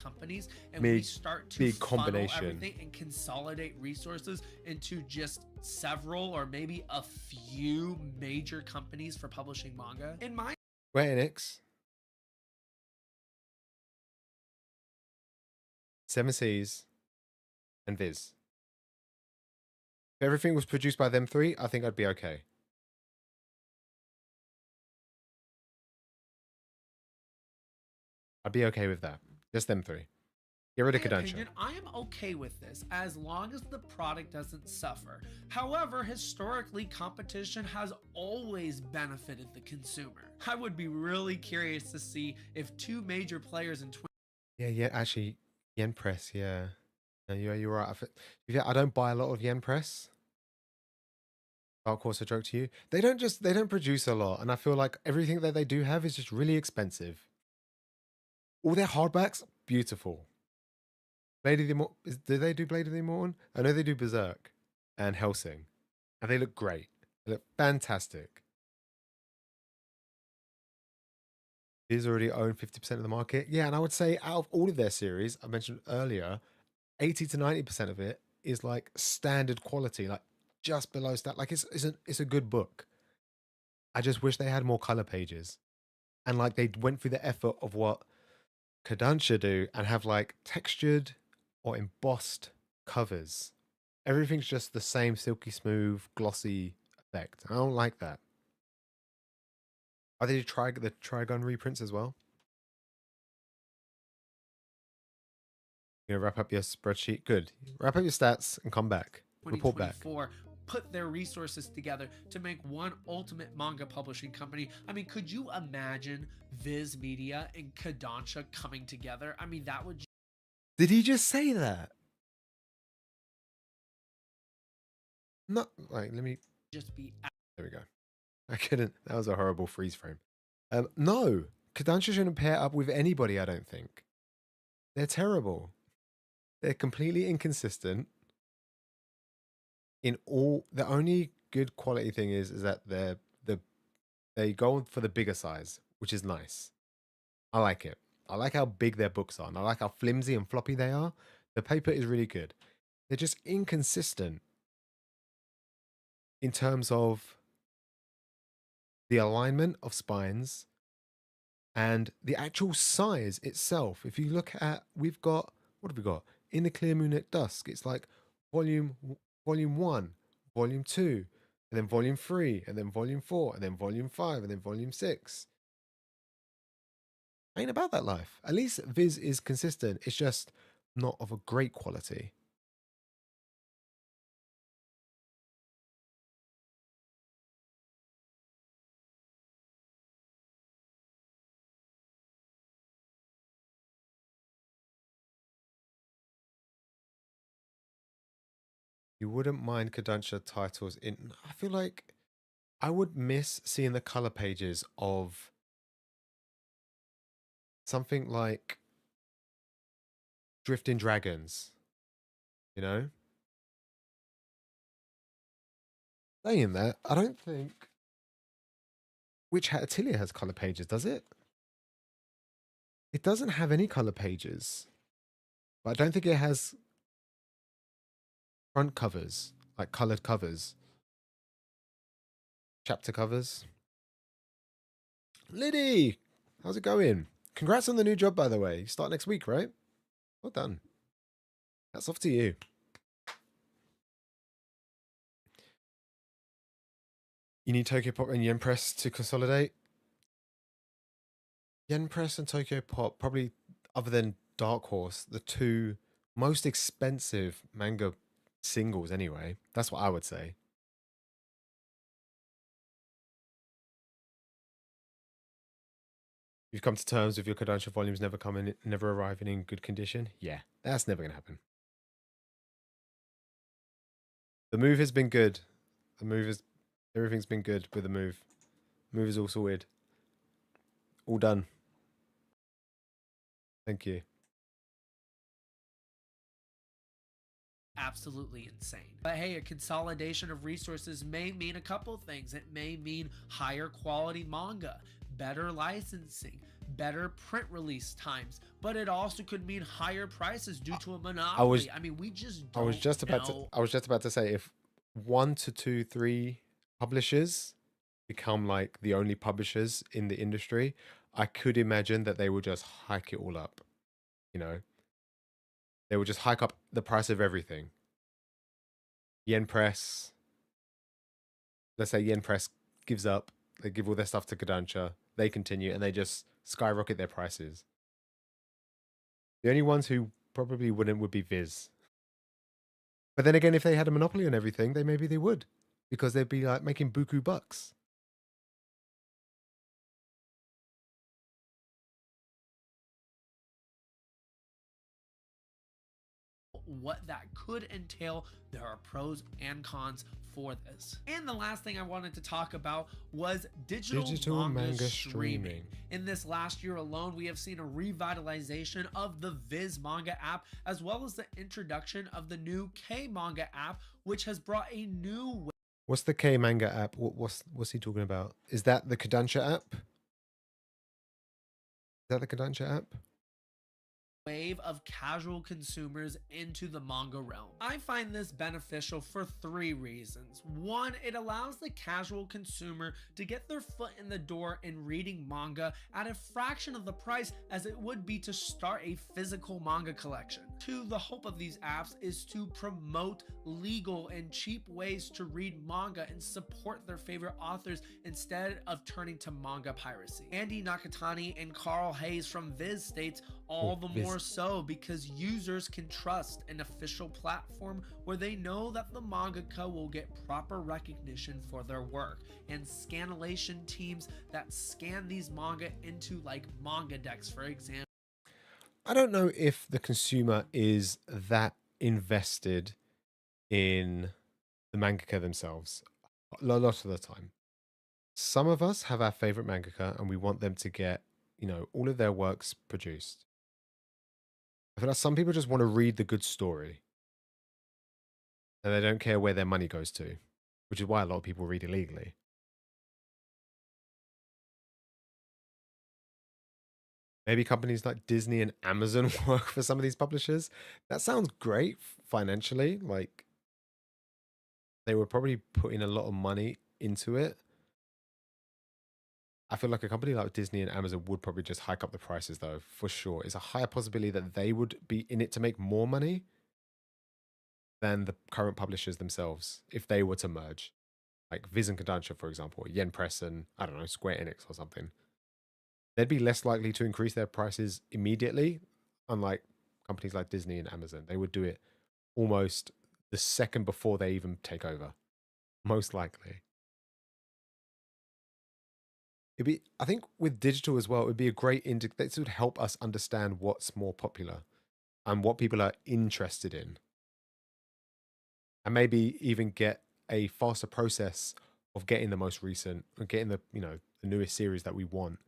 companies, and we
big,
start to
big
funnel
combination.
everything and consolidate resources into just several or maybe a few major companies for publishing manga. In my
Square Enix, Seven Seas, and Viz. If everything was produced by them three, I think I'd be okay. I'd be okay with that. Just them three. Get rid of Kodansha.
opinion, I am okay with this as long as the product doesn't suffer. However, historically, competition has always benefited the consumer. I would be really curious to see if two major players in
Yeah, actually, Yen Press, yeah. No, you're right. I don't buy a lot of Yen Press. Dark Horse, a joke to you. They don't produce a lot, and I feel like everything that they do have is just really expensive. All their hardbacks, beautiful. Blade of the Immortal, do they do Blade of the Immortal? I know they do Berserk and Hellsing, and they look great. They look fantastic. These already own 50% of the market. Yeah, and I would say out of all of their series, I mentioned earlier, 80 to 90% of it is like standard quality, like just below stat. Like it's a good book. I just wish they had more color pages. And like they went through the effort of what Kodansha do and have like textured or embossed covers. Everything's just the same silky smooth, glossy effect. I don't like that. Are they the Trigun reprints as well? You know, wrap up your spreadsheet. Good. Wrap up your stats and come back. Report back.
2024 put their resources together to make one ultimate manga publishing company. I mean, could you imagine Viz Media and Kodansha coming together? I mean, that would
Did he just say that? No, like let me.
just be
There we go. I couldn't. That was a horrible freeze frame. No, Kodansha shouldn't pair up with anybody. I don't think they're terrible. They're completely inconsistent. In all, the only good quality thing is that they go for the bigger size, which is nice. I like it. I like how big their books are, and I like how flimsy and floppy they are. The paper is really good. They're just inconsistent in terms of the alignment of spines and the actual size itself. If you look at, we've got, what have we got? In the Clear Moon at Dusk, it's like volume 1, volume 2, and then volume 3, and then volume 4, and then volume 5, and then volume 6. Ain't about that life. At least Viz is consistent. It's just not of a great quality. You wouldn't mind Kodansha titles in. I feel like I would miss seeing the color pages of something like Drifting Dragons, you know? Saying that, I don't think Witch Hat Atelier has color pages, does it? It doesn't have any color pages. But I don't think it has front covers, like colored covers. Chapter covers. Liddy! How's it going? Congrats on the new job, by the way. You start next week, right? Well done. That's off to you. You need Tokyo Pop and Yen Press to consolidate. Yen Press and Tokyo Pop, probably other than Dark Horse, the two most expensive manga singles anyway. That's what I would say. You've come to terms with your Kodansha volumes never arriving in good condition? Yeah, that's never going to happen. The move has been good. Everything's been good with the move. Move is all sorted. All done. Thank you.
Absolutely insane. But hey, a consolidation of resources may mean a couple things. It may mean higher quality manga, better licensing, better print release times, but it also could mean higher prices due to a monopoly. I mean, we just don't
I was just about to say, if 1 to 2, 3 publishers become like the only publishers in the industry, I could imagine that they will just hike it all up. You know, they will just hike up the price of everything. Yen Press, let's say Yen Press gives up, they give all their stuff to Kodansha, they continue, and they just skyrocket their prices. The only ones who probably wouldn't would be Viz. But then again, if they had a monopoly on everything, maybe they would, because they'd be like making buku bucks.
what that could entail. There are pros and cons for this. And the last thing I wanted to talk about was digital manga streaming. In this last year alone, we have seen a revitalization of the Viz manga app, as well as the introduction of the new K manga app, which has brought a new
What's the K manga app? What's he talking about? Is that the Kodansha app? Is that the Kodansha app?
wave of casual consumers into the manga realm. I find this beneficial for 3 reasons. 1, it allows the casual consumer to get their foot in the door in reading manga at a fraction of the price as it would be to start a physical manga collection. 2, the hope of these apps is to promote legal and cheap ways to read manga and support their favorite authors instead of turning to manga piracy. Andy Nakatani and Carl Hayes from Viz states, all the more so because users can trust an official platform where they know that the mangaka will get proper recognition for their work, and scanlation teams that scan these manga into like manga decks, for example.
I don't know if the consumer is that invested in the mangaka themselves a lot of the time. Some of us have our favorite mangaka and we want them to get, all of their works produced. I feel like some people just want to read the good story and they don't care where their money goes to, which is why a lot of people read illegally. Maybe companies like Disney and Amazon work for some of these publishers. That sounds great financially. Like, they were probably putting a lot of money into it. I feel like a company like Disney and Amazon would probably just hike up the prices, though, for sure. It's a higher possibility that they would be in it to make more money than the current publishers themselves if they were to merge. Like Viz and Kodansha, for example, Yen Press and, I don't know, Square Enix or something. They'd be less likely to increase their prices immediately, unlike companies like Disney and Amazon. They would do it almost the second before they even take over, most likely. I think with digital as well, it would be a great this would help us understand what's more popular and what people are interested in. And maybe even get a faster process of getting the most recent, or getting the newest series that we want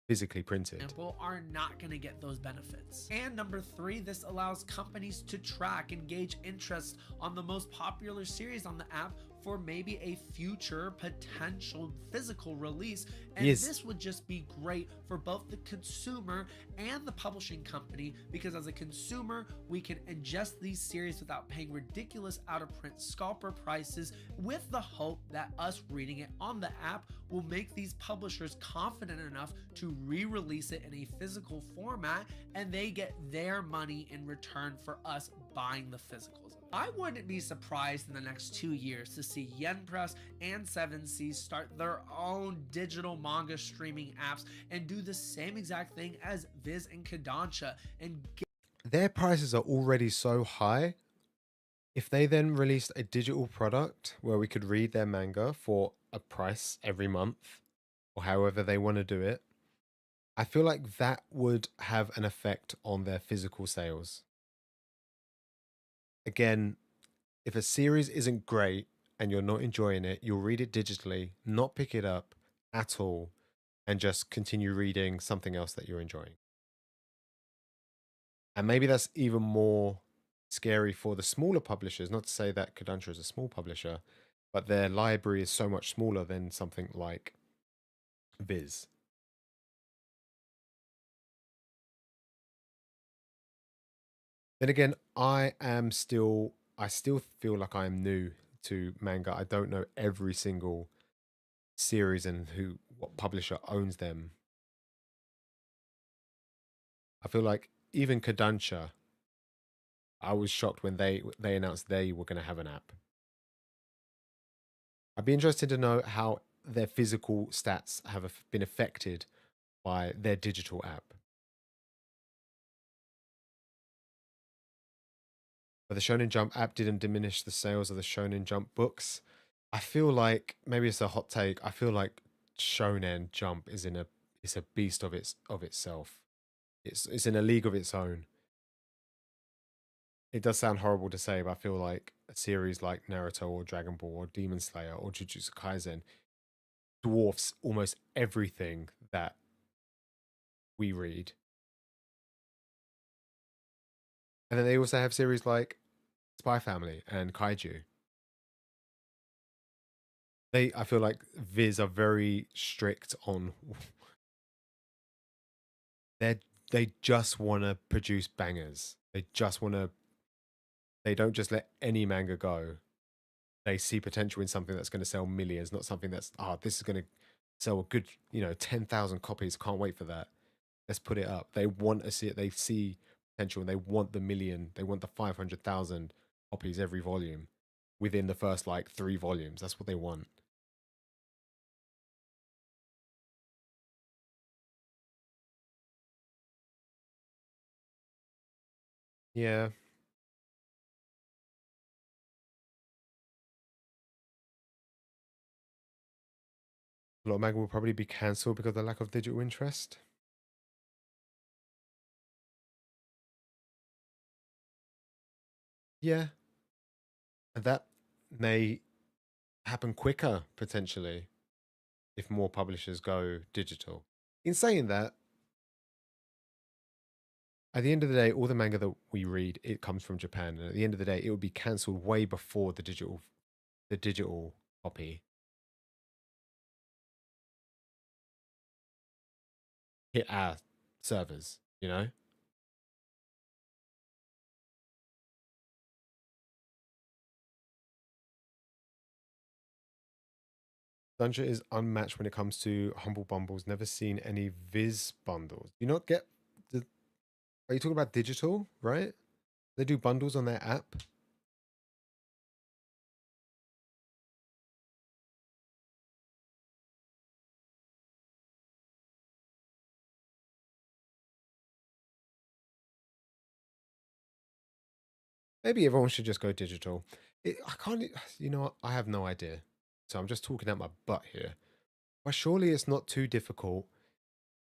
physically printed.
Are not going to get those benefits. And number 3, this allows companies to track and gauge interest on the most popular series on the app for maybe a future potential physical release. And this would just be great for both the consumer and the publishing company, because as a consumer, we can ingest these series without paying ridiculous out-of-print scalper prices, with the hope that us reading it on the app will make these publishers confident enough to re-release it in a physical format, and they get their money in return for us buying the physicals. I wouldn't be surprised in the next 2 years to see Yen Press and 7Seas start their own digital manga streaming apps and do the same exact thing as Viz and Kodansha, and
their prices are already so high. If they then released a digital product where we could read their manga for a price every month, or however they want to do it, I feel like that would have an effect on their physical sales. Again, if a series isn't great and you're not enjoying it, you'll read it digitally, not pick it up at all, and just continue reading something else that you're enjoying. And maybe that's even more scary for the smaller publishers. Not to say that Kodansha is a small publisher, but their library is so much smaller than something like Viz. Then again, I still feel like I'm new to manga. I don't know every single series and what publisher owns them. I feel like even Kodansha, I was shocked when they announced they were going to have an app. I'd be interested to know how their physical stats have been affected by their digital app. But the Shonen Jump app didn't diminish the sales of the Shonen Jump books. I feel like maybe it's a hot take. I feel like Shonen Jump is a beast of itself. It's in a league of its own. It does sound horrible to say, but I feel like a series like Naruto or Dragon Ball or Demon Slayer or Jujutsu Kaisen dwarfs almost everything that we read. And then they also have series like Spy Family and Kaiju. I feel like Viz are very strict on they just want to produce bangers. They don't just let any manga go. They see potential in something that's going to sell millions, not something that's this is going to sell a good 10,000 copies. Can't wait for that. Let's put it up. They want to see it. They see potential and they want the million. They want the 500,000 copies every volume within the first like 3 volumes. That's what they want. Yeah. A lot of manga will probably be cancelled because of the lack of digital interest. Yeah. And that may happen quicker potentially if more publishers go digital. In saying that, at the end of the day, all the manga that we read, it comes from Japan. And at the end of the day, it would be cancelled way before the digital copy hit our servers, you know? Dungeon is unmatched when it comes to Humble Bundles. Never seen any Viz bundles. You not get are you talking about digital, right? They do bundles on their app. Maybe everyone should just go digital. I can't, I have no idea. So I'm just talking out my butt here. But surely it's not too difficult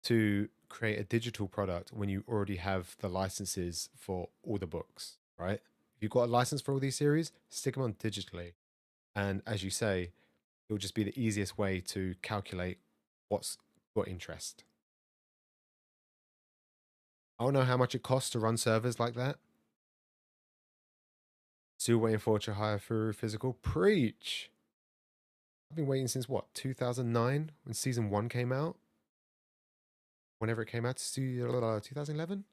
to create a digital product when you already have the licenses for all the books, right? If you've got a license for all these series, stick them on digitally. And as you say, it'll just be the easiest way to calculate what's got interest. I don't know how much it costs to run servers like that. Still waiting for Chihaya Furu physical. Preach. I've been waiting since what, 2009 when season 1 came out? Whenever it came out, 2011?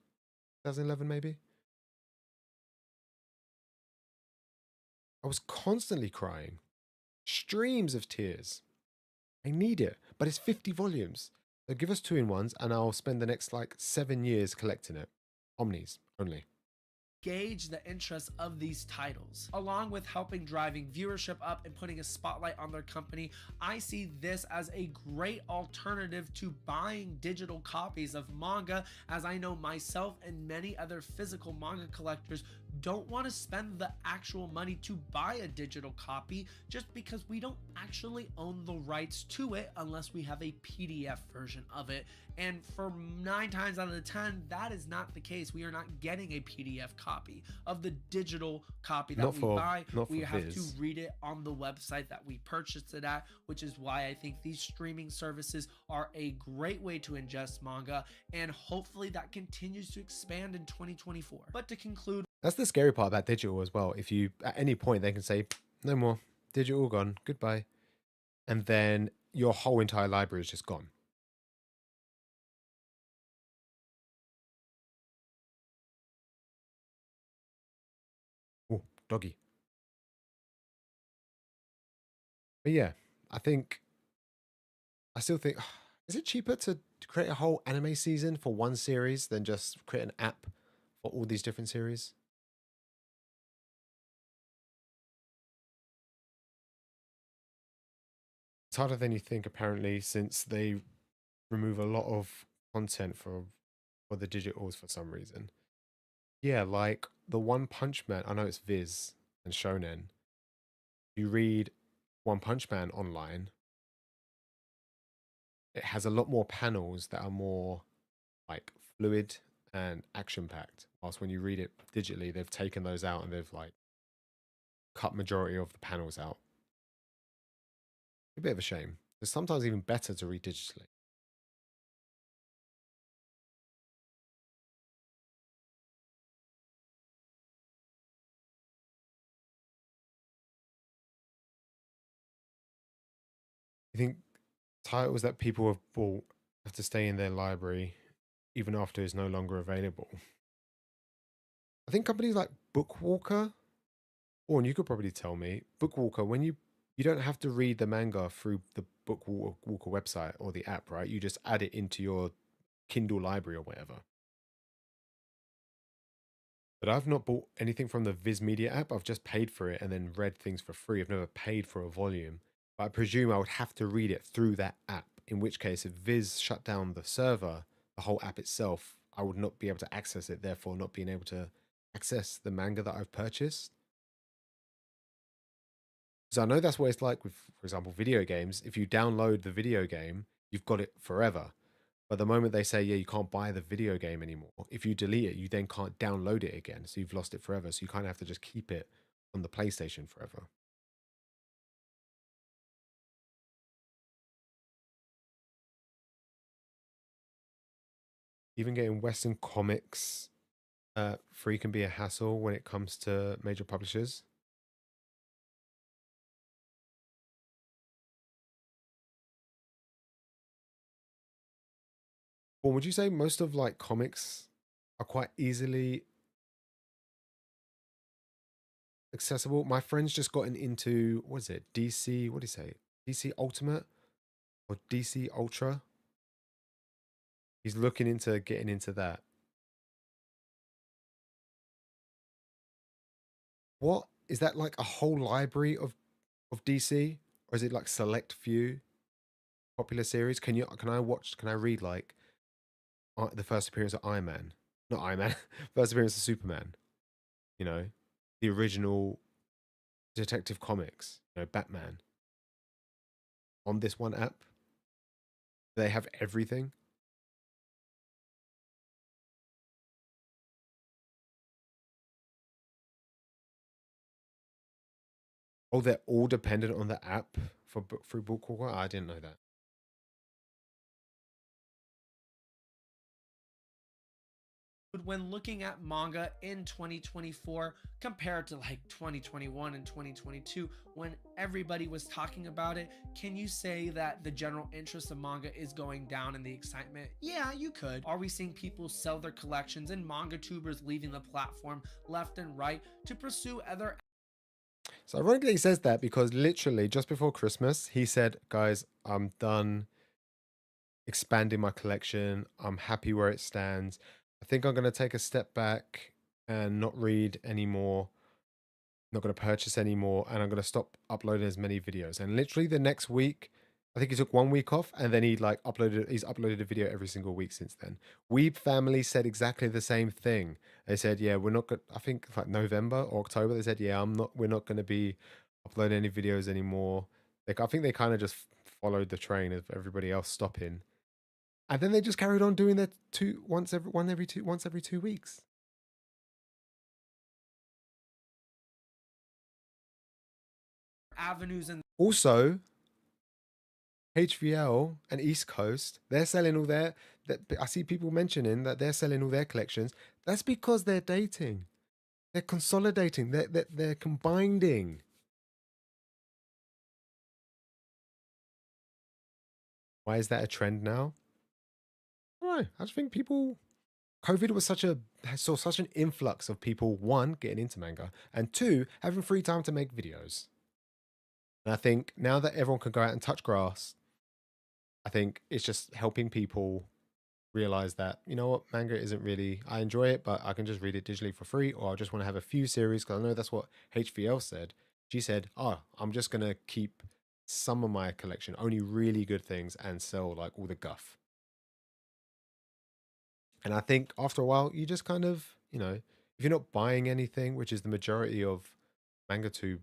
2011 maybe? I was constantly crying. Streams of tears. I need it, but it's 50 volumes. So give us 2-in-1s and I'll spend the next like 7 years collecting it. Omnis only.
Gauge the interest of these titles. Along with helping driving viewership up and putting a spotlight on their company, I see this as a great alternative to buying digital copies of manga, as I know myself and many other physical manga collectors don't want to spend the actual money to buy a digital copy just because we don't actually own the rights to it unless we have a PDF version of it. And for 9 times out of the 10, that is not the case. We are not getting a PDF copy of the digital copy that we buy. We have to read it on the website that we purchased it at, which is why I think these streaming services are a great way to ingest manga, and hopefully that continues to expand in 2024. But to conclude,
that's the scary part about digital as well. If you, at any point, they can say, no more, digital gone, goodbye. And then your whole entire library is just gone. Oh, doggy. But yeah, I still think, is it cheaper to create a whole anime season for one series than just create an app for all these different series? It's harder than you think, apparently, since they remove a lot of content for the digitals for some reason. Yeah, like the One Punch Man. I know it's Viz and Shonen. You read One Punch Man online, it has a lot more panels that are more like fluid and action packed. Whilst when you read it digitally, they've taken those out and they've like cut majority of the panels out. A bit of a shame. It's sometimes even better to read digitally. You think titles that people have bought have to stay in their library even after it's no longer available? I think companies like Bookwalker, or and you could probably tell me, Bookwalker, when you don't have to read the manga through the Bookwalker website or the app, right? You just add it into your Kindle library or whatever. But I've not bought anything from the Viz Media app. I've just paid for it and then read things for free. I've never paid for a volume. But I presume I would have to read it through that app, in which case if Viz shut down the server, the whole app itself, I would not be able to access it, therefore not being able to access the manga that I've purchased. So I know that's what it's like with, for example, video games. If you download the video game, you've got it forever. But the moment they say, yeah, you can't buy the video game anymore, if you delete it, you then can't download it again. So you've lost it forever. So you kind of have to just keep it on the PlayStation forever. Even getting Western comics free can be a hassle when it comes to major publishers. Well, would you say most of like comics are quite easily accessible? My friend's just gotten into, what is it, DC, what do you say, DC Ultimate or DC Ultra? He's looking into getting into that. What is that, like a whole library of DC, or is it like select few popular series? Can I read like the first appearance of Iron Man, not Iron Man, first appearance of Superman, you know, the original Detective Comics, you know, Batman, on this one app? They have everything. Oh, they're all dependent on the app for through Bookwalker. I didn't know that.
when looking at manga in 2024 compared to like 2021 and 2022 when everybody was talking about it, can you say that the general interest of manga is going down in the excitement? Yeah, you could. Are we seeing people sell their collections and manga tubers leaving the platform left and right to pursue other?
So ironically, he says that because literally just before Christmas, he said, "Guys, I'm done expanding my collection. I'm happy where it stands. I think I'm going to take a step back and not read anymore. Not going to purchase anymore, and I'm going to stop uploading as many videos." And literally the next week, I think he took 1 week off, and then he's uploaded a video every single week since then. Weeb family said exactly the same thing. They said, yeah, we're not good. I think like November or October, they said, yeah, we're not going to be uploading any videos anymore. Like, I think they kind of just followed the train of everybody else stopping. And then they just carried on doing their once every 2 weeks.
avenues and
Also, HVL and East Coast, they're selling all their. I see people mentioning that they're selling all their collections. That's because they're dating. They're consolidating. They're combining. Why is that a trend now? I don't know. I just think people. COVID was saw such an influx of people, one, getting into manga, and two, having free time to make videos. And I think now that everyone can go out and touch grass, I think it's just helping people realize that, you know what, manga isn't really, I enjoy it, but I can just read it digitally for free, or I just want to have a few series, because I know that's what HVL said. She said, oh, I'm just going to keep some of my collection, only really good things, and sell like all the guff. And I think after a while, you just kind of, if you're not buying anything, which is the majority of MangaTube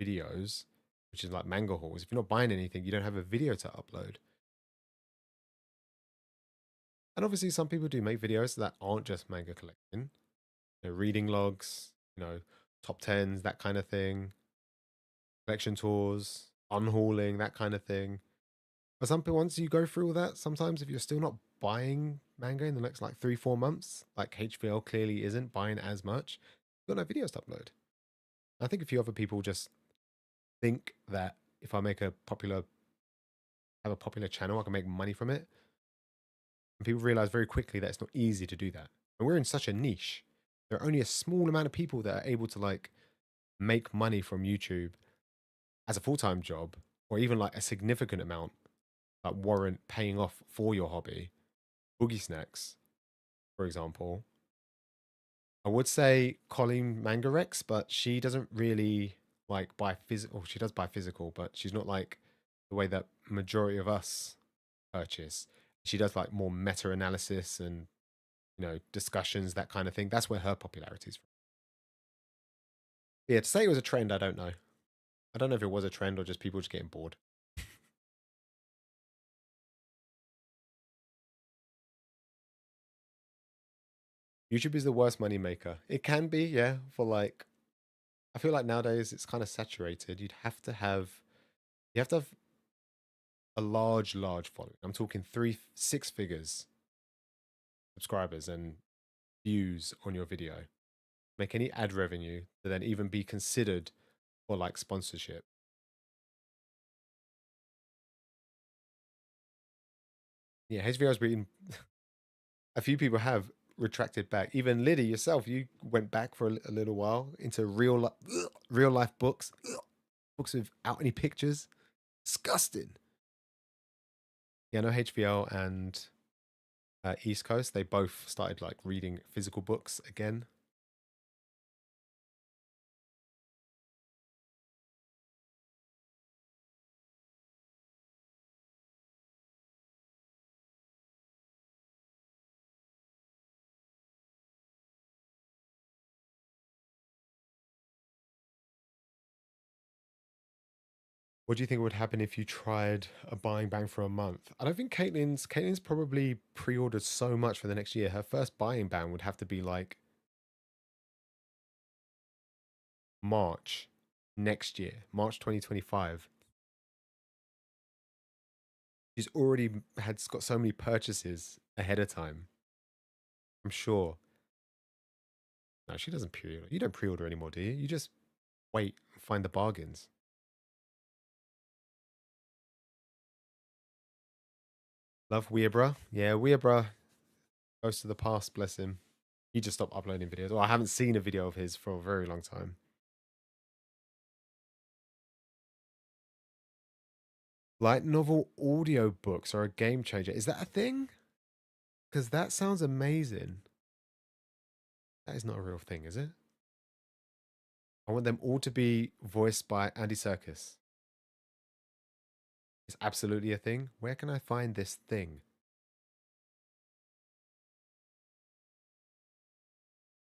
videos, which is like manga hauls, if you're not buying anything, you don't have a video to upload. And obviously, some people do make videos that aren't just manga collecting, reading logs, top tens, that kind of thing, collection tours, unhauling, that kind of thing. But some people, once you go through all that, sometimes if you're still not buying manga in the next like 3-4 months, like HVL clearly isn't buying as much, you've got no videos to upload. I think a few other people just think that if I have a popular channel, I can make money from it. And people realize very quickly that it's not easy to do that. And we're in such a niche. There are only a small amount of people that are able to like make money from YouTube as a full-time job, or even like a significant amount that warrant paying off for your hobby. Boogie Snacks, for example. I would say Colleen Mangarex, but she doesn't really like buy physical. She does buy physical, but she's not like the way that majority of us purchase. She does like more meta analysis and discussions, that kind of thing. That's where her popularity is from. Yeah, to say it was a trend, I don't know. I don't know if it was a trend or just people just getting bored. YouTube is the worst money maker. It can be, yeah, for like, I feel like nowadays it's kind of saturated. You have to have a large following. I'm talking 6 figures subscribers and views on your video. Make any ad revenue to then even be considered for like sponsorship. Yeah, HVO's been a few people have retracted back. Even Liddy yourself, you went back for a little while into real life books, books without any pictures. Disgusting. Yeah, I know HVL and East Coast, they both started like reading physical books again. What do you think would happen if you tried a buying bang for a month? I don't think Caitlin's probably pre-ordered so much for the next year. Her first buying ban would have to be like March next year, March 2025. She's already got so many purchases ahead of time. I'm sure. No, she doesn't pre-order. You don't pre-order anymore, do you? You just wait and find the bargains. Love Weeabra. Yeah, Weeabra goes to the past, bless him. He just stopped uploading videos. Well, I haven't seen a video of his for a very long time. Light novel audio books are a game changer. Is that a thing? Because that sounds amazing. That is not a real thing, is it? I want them all to be voiced by Andy Serkis. is absolutely a thing. Where can I find this thing?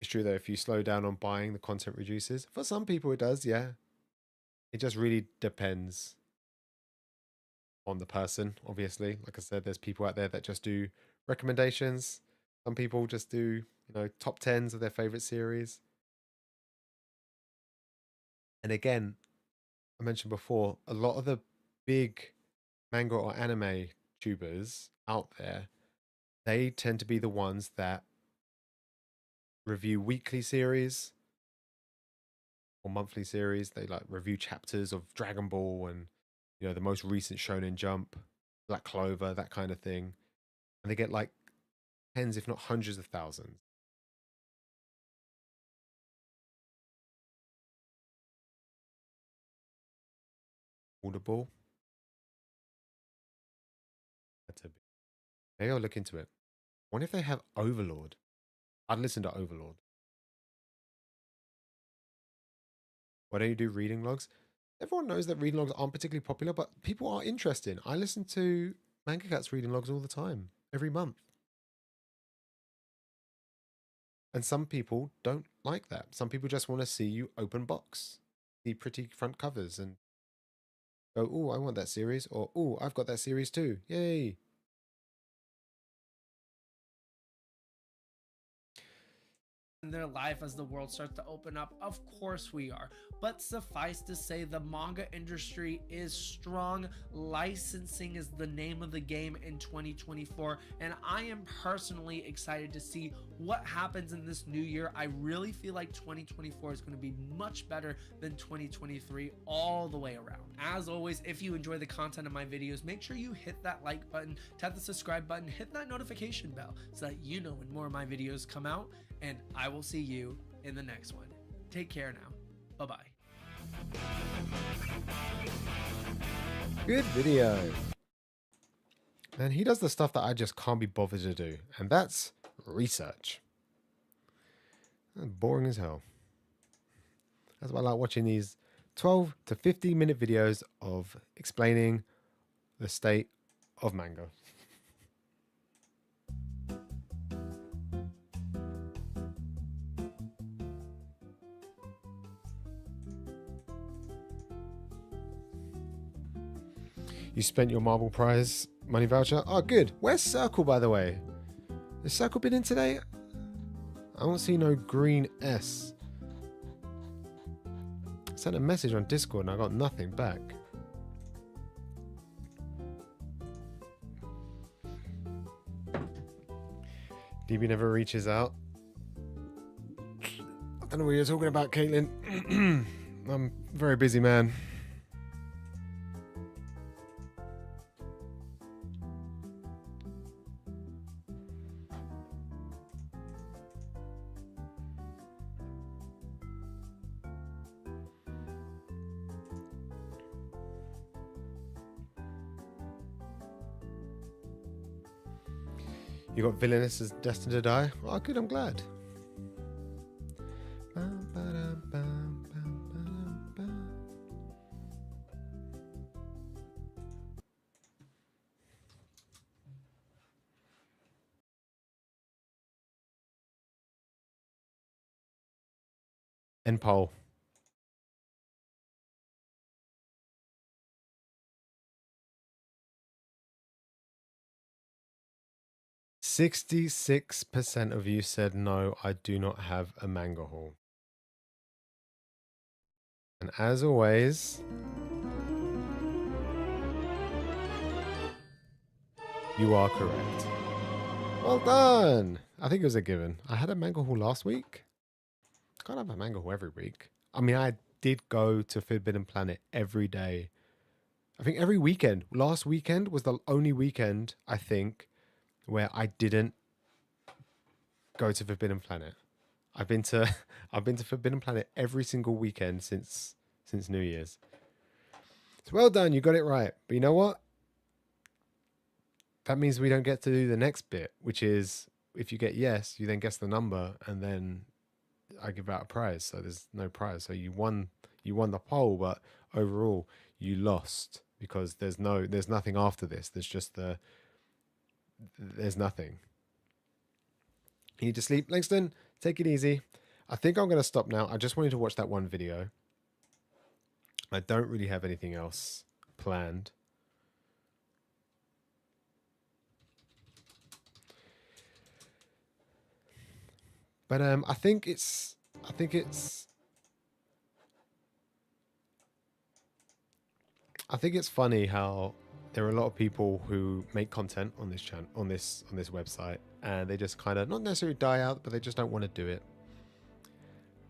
It's true though, if you slow down on buying, the content reduces. For some people it does, yeah. It just really depends on the person, obviously. Like I said, there's people out there that just do recommendations. Some people just do, top tens of their favorite series. And again, I mentioned before, a lot of the big manga or anime tubers out there, they tend to be the ones that review weekly series or monthly series. They like review chapters of Dragon Ball and the most recent Shonen Jump, Black Clover, that kind of thing. And they get like tens, if not hundreds of thousands. Audible. That's a bit. Maybe I'll look into it. What if they have Overlord? I'd listen to Overlord. Why don't you do reading logs? Everyone knows that reading logs aren't particularly popular, but people are interested. I listen to Manga Cat's reading logs all the time, every month. And some people don't like that. Some people just want to see you open box, see pretty front covers, and go, "Oh, I want that series," or "Oh, I've got that series too. Yay!"
In their life as the world starts to open up? Of course we are. But suffice to say, the manga industry is strong. Licensing is the name of the game in 2024, and I am personally excited to see what happens in this new year. I really feel like 2024 is going to be much better than 2023 all the way around. As always, if you enjoy the content of my videos, make sure you hit that like button, tap the subscribe button, hit that notification bell so that you know when more of my videos come out, and I will see you in the next one. Take care now. Bye-bye.
Good video. And he does the stuff that I just can't be bothered to do, and that's research. That's boring as hell. That's why I like watching these 12 to 15 minute videos of explaining the state of manga. You spent your Marble Prize money voucher? Oh, good. Where's Circle, by the way? Has Circle been in today? I don't see no green S. I sent a message on Discord and I got nothing back. DB never reaches out. I don't know what you're talking about, Caitlin. I'm a very busy man. You got Villainous is destined to die? Oh, good, I'm glad. End poll. %66% of you said no, I do not have a manga haul. And as always, you are correct. Well done. I think it was a given. I had a manga haul last week. I can't have a manga haul every week. I mean, I did go to Forbidden Planet every day. I think every weekend. Last weekend was the only weekend, I think, where I didn't go to Forbidden Planet. I've been to Forbidden Planet every single weekend since New Year's. So well done, you got it right. But you know what? That means we don't get to do the next bit, which is if you get yes, you then guess the number, and then I give out a prize. So there's no prize. So you won the poll, but overall you lost because there's nothing after this. There's nothing. You need to sleep, Langston. Take it easy. I think I'm going to stop now. I just wanted to watch that one video. I don't really have anything else planned. But I think it's funny how there are a lot of people who make content on this channel, on this website, and they just kind of not necessarily die out, but they just don't want to do it.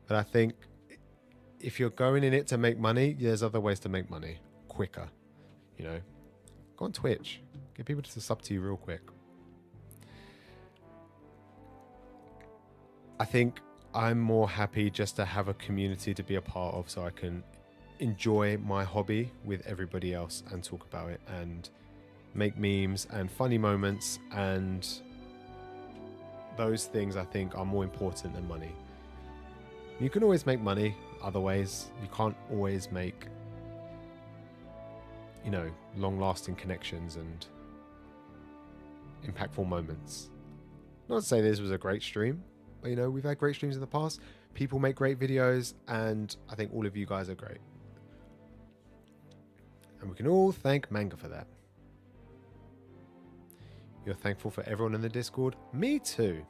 But I think if you're going in it to make money, there's other ways to make money quicker. You know, go on Twitch, get people to sub to you real quick. I think I'm more happy just to have a community to be a part of, so I can enjoy my hobby with everybody else and talk about it and make memes and funny moments, and those things I think are more important than money. You can always make money other ways. You can't always make, you know, long-lasting connections and impactful moments. Not to say this was a great stream, but you know, we've had great streams in the past. People make great videos, and I think all of you guys are great. And we can all thank Manga for that. You're thankful for everyone in the Discord? Me too.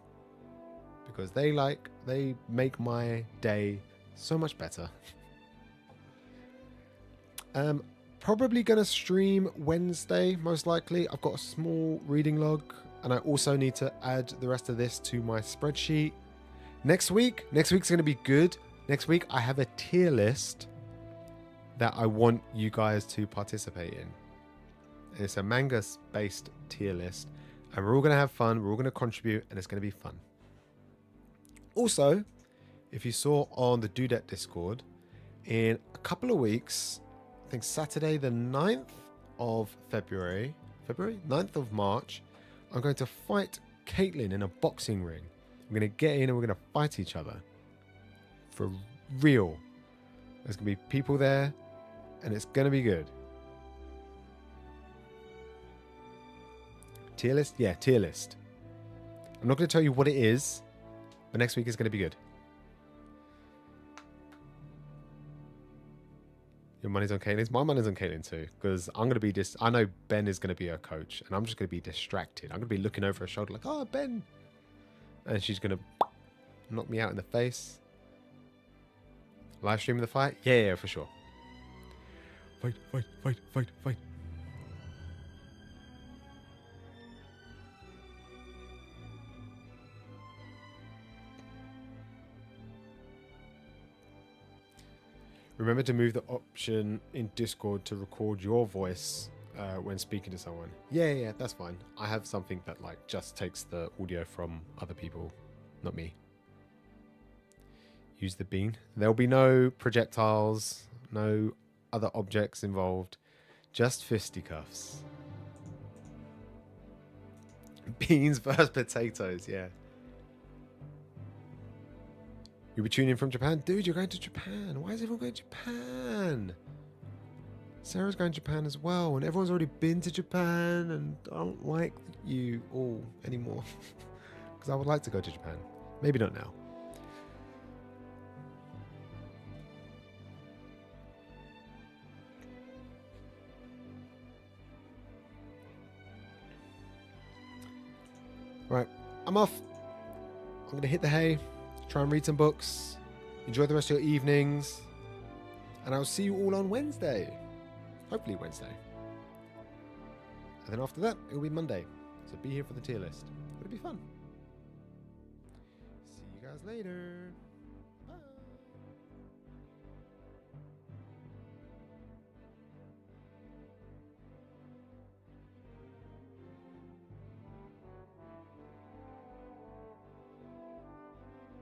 Because they make my day so much better. Probably gonna stream Wednesday, most likely. I've got a small reading log, and I also need to add the rest of this to my spreadsheet. Next week's gonna be good. Next week I have a tier list that I want you guys to participate in. And it's a manga-based tier list, and we're all gonna have fun, we're all gonna contribute, and it's gonna be fun. Also, if you saw on the Dudette Discord, in a couple of weeks, I think Saturday the 9th of February, 9th of March, I'm going to fight Caitlin in a boxing ring. We're going to get in and we're going to fight each other. For real. There's going to be people there, and it's going to be good. Tier list? Yeah, tier list. I'm not going to tell you what it is, but next week is going to be good. Your money's on Caitlin. My money's on Caitlin too, because I'm going to be I know Ben is going to be her coach, and I'm just going to be distracted. I'm going to be looking over her shoulder like, oh, Ben. And she's going to knock me out in the face. Live stream the fight? Yeah, for sure. Fight, fight, fight, fight, fight. Remember to move the option in Discord to record your voice when speaking to someone. Yeah, that's fine. I have something that like just takes the audio from other people, not me. Use the bean. There'll be no projectiles, no other objects involved, just fisticuffs. Beans versus potatoes, yeah. You'll be tuning in from Japan? Dude, you're going to Japan. Why is everyone going to Japan? Sarah's going to Japan as well, and everyone's already been to Japan, and I don't like you all anymore. Because I would like to go to Japan. Maybe not now. Right, I'm off. I'm going to hit the hay. Try and read some books. Enjoy the rest of your evenings. And I'll see you all on Wednesday. Hopefully Wednesday. And then after that, it'll be Monday. So be here for the tier list. It'll be fun. See you guys later.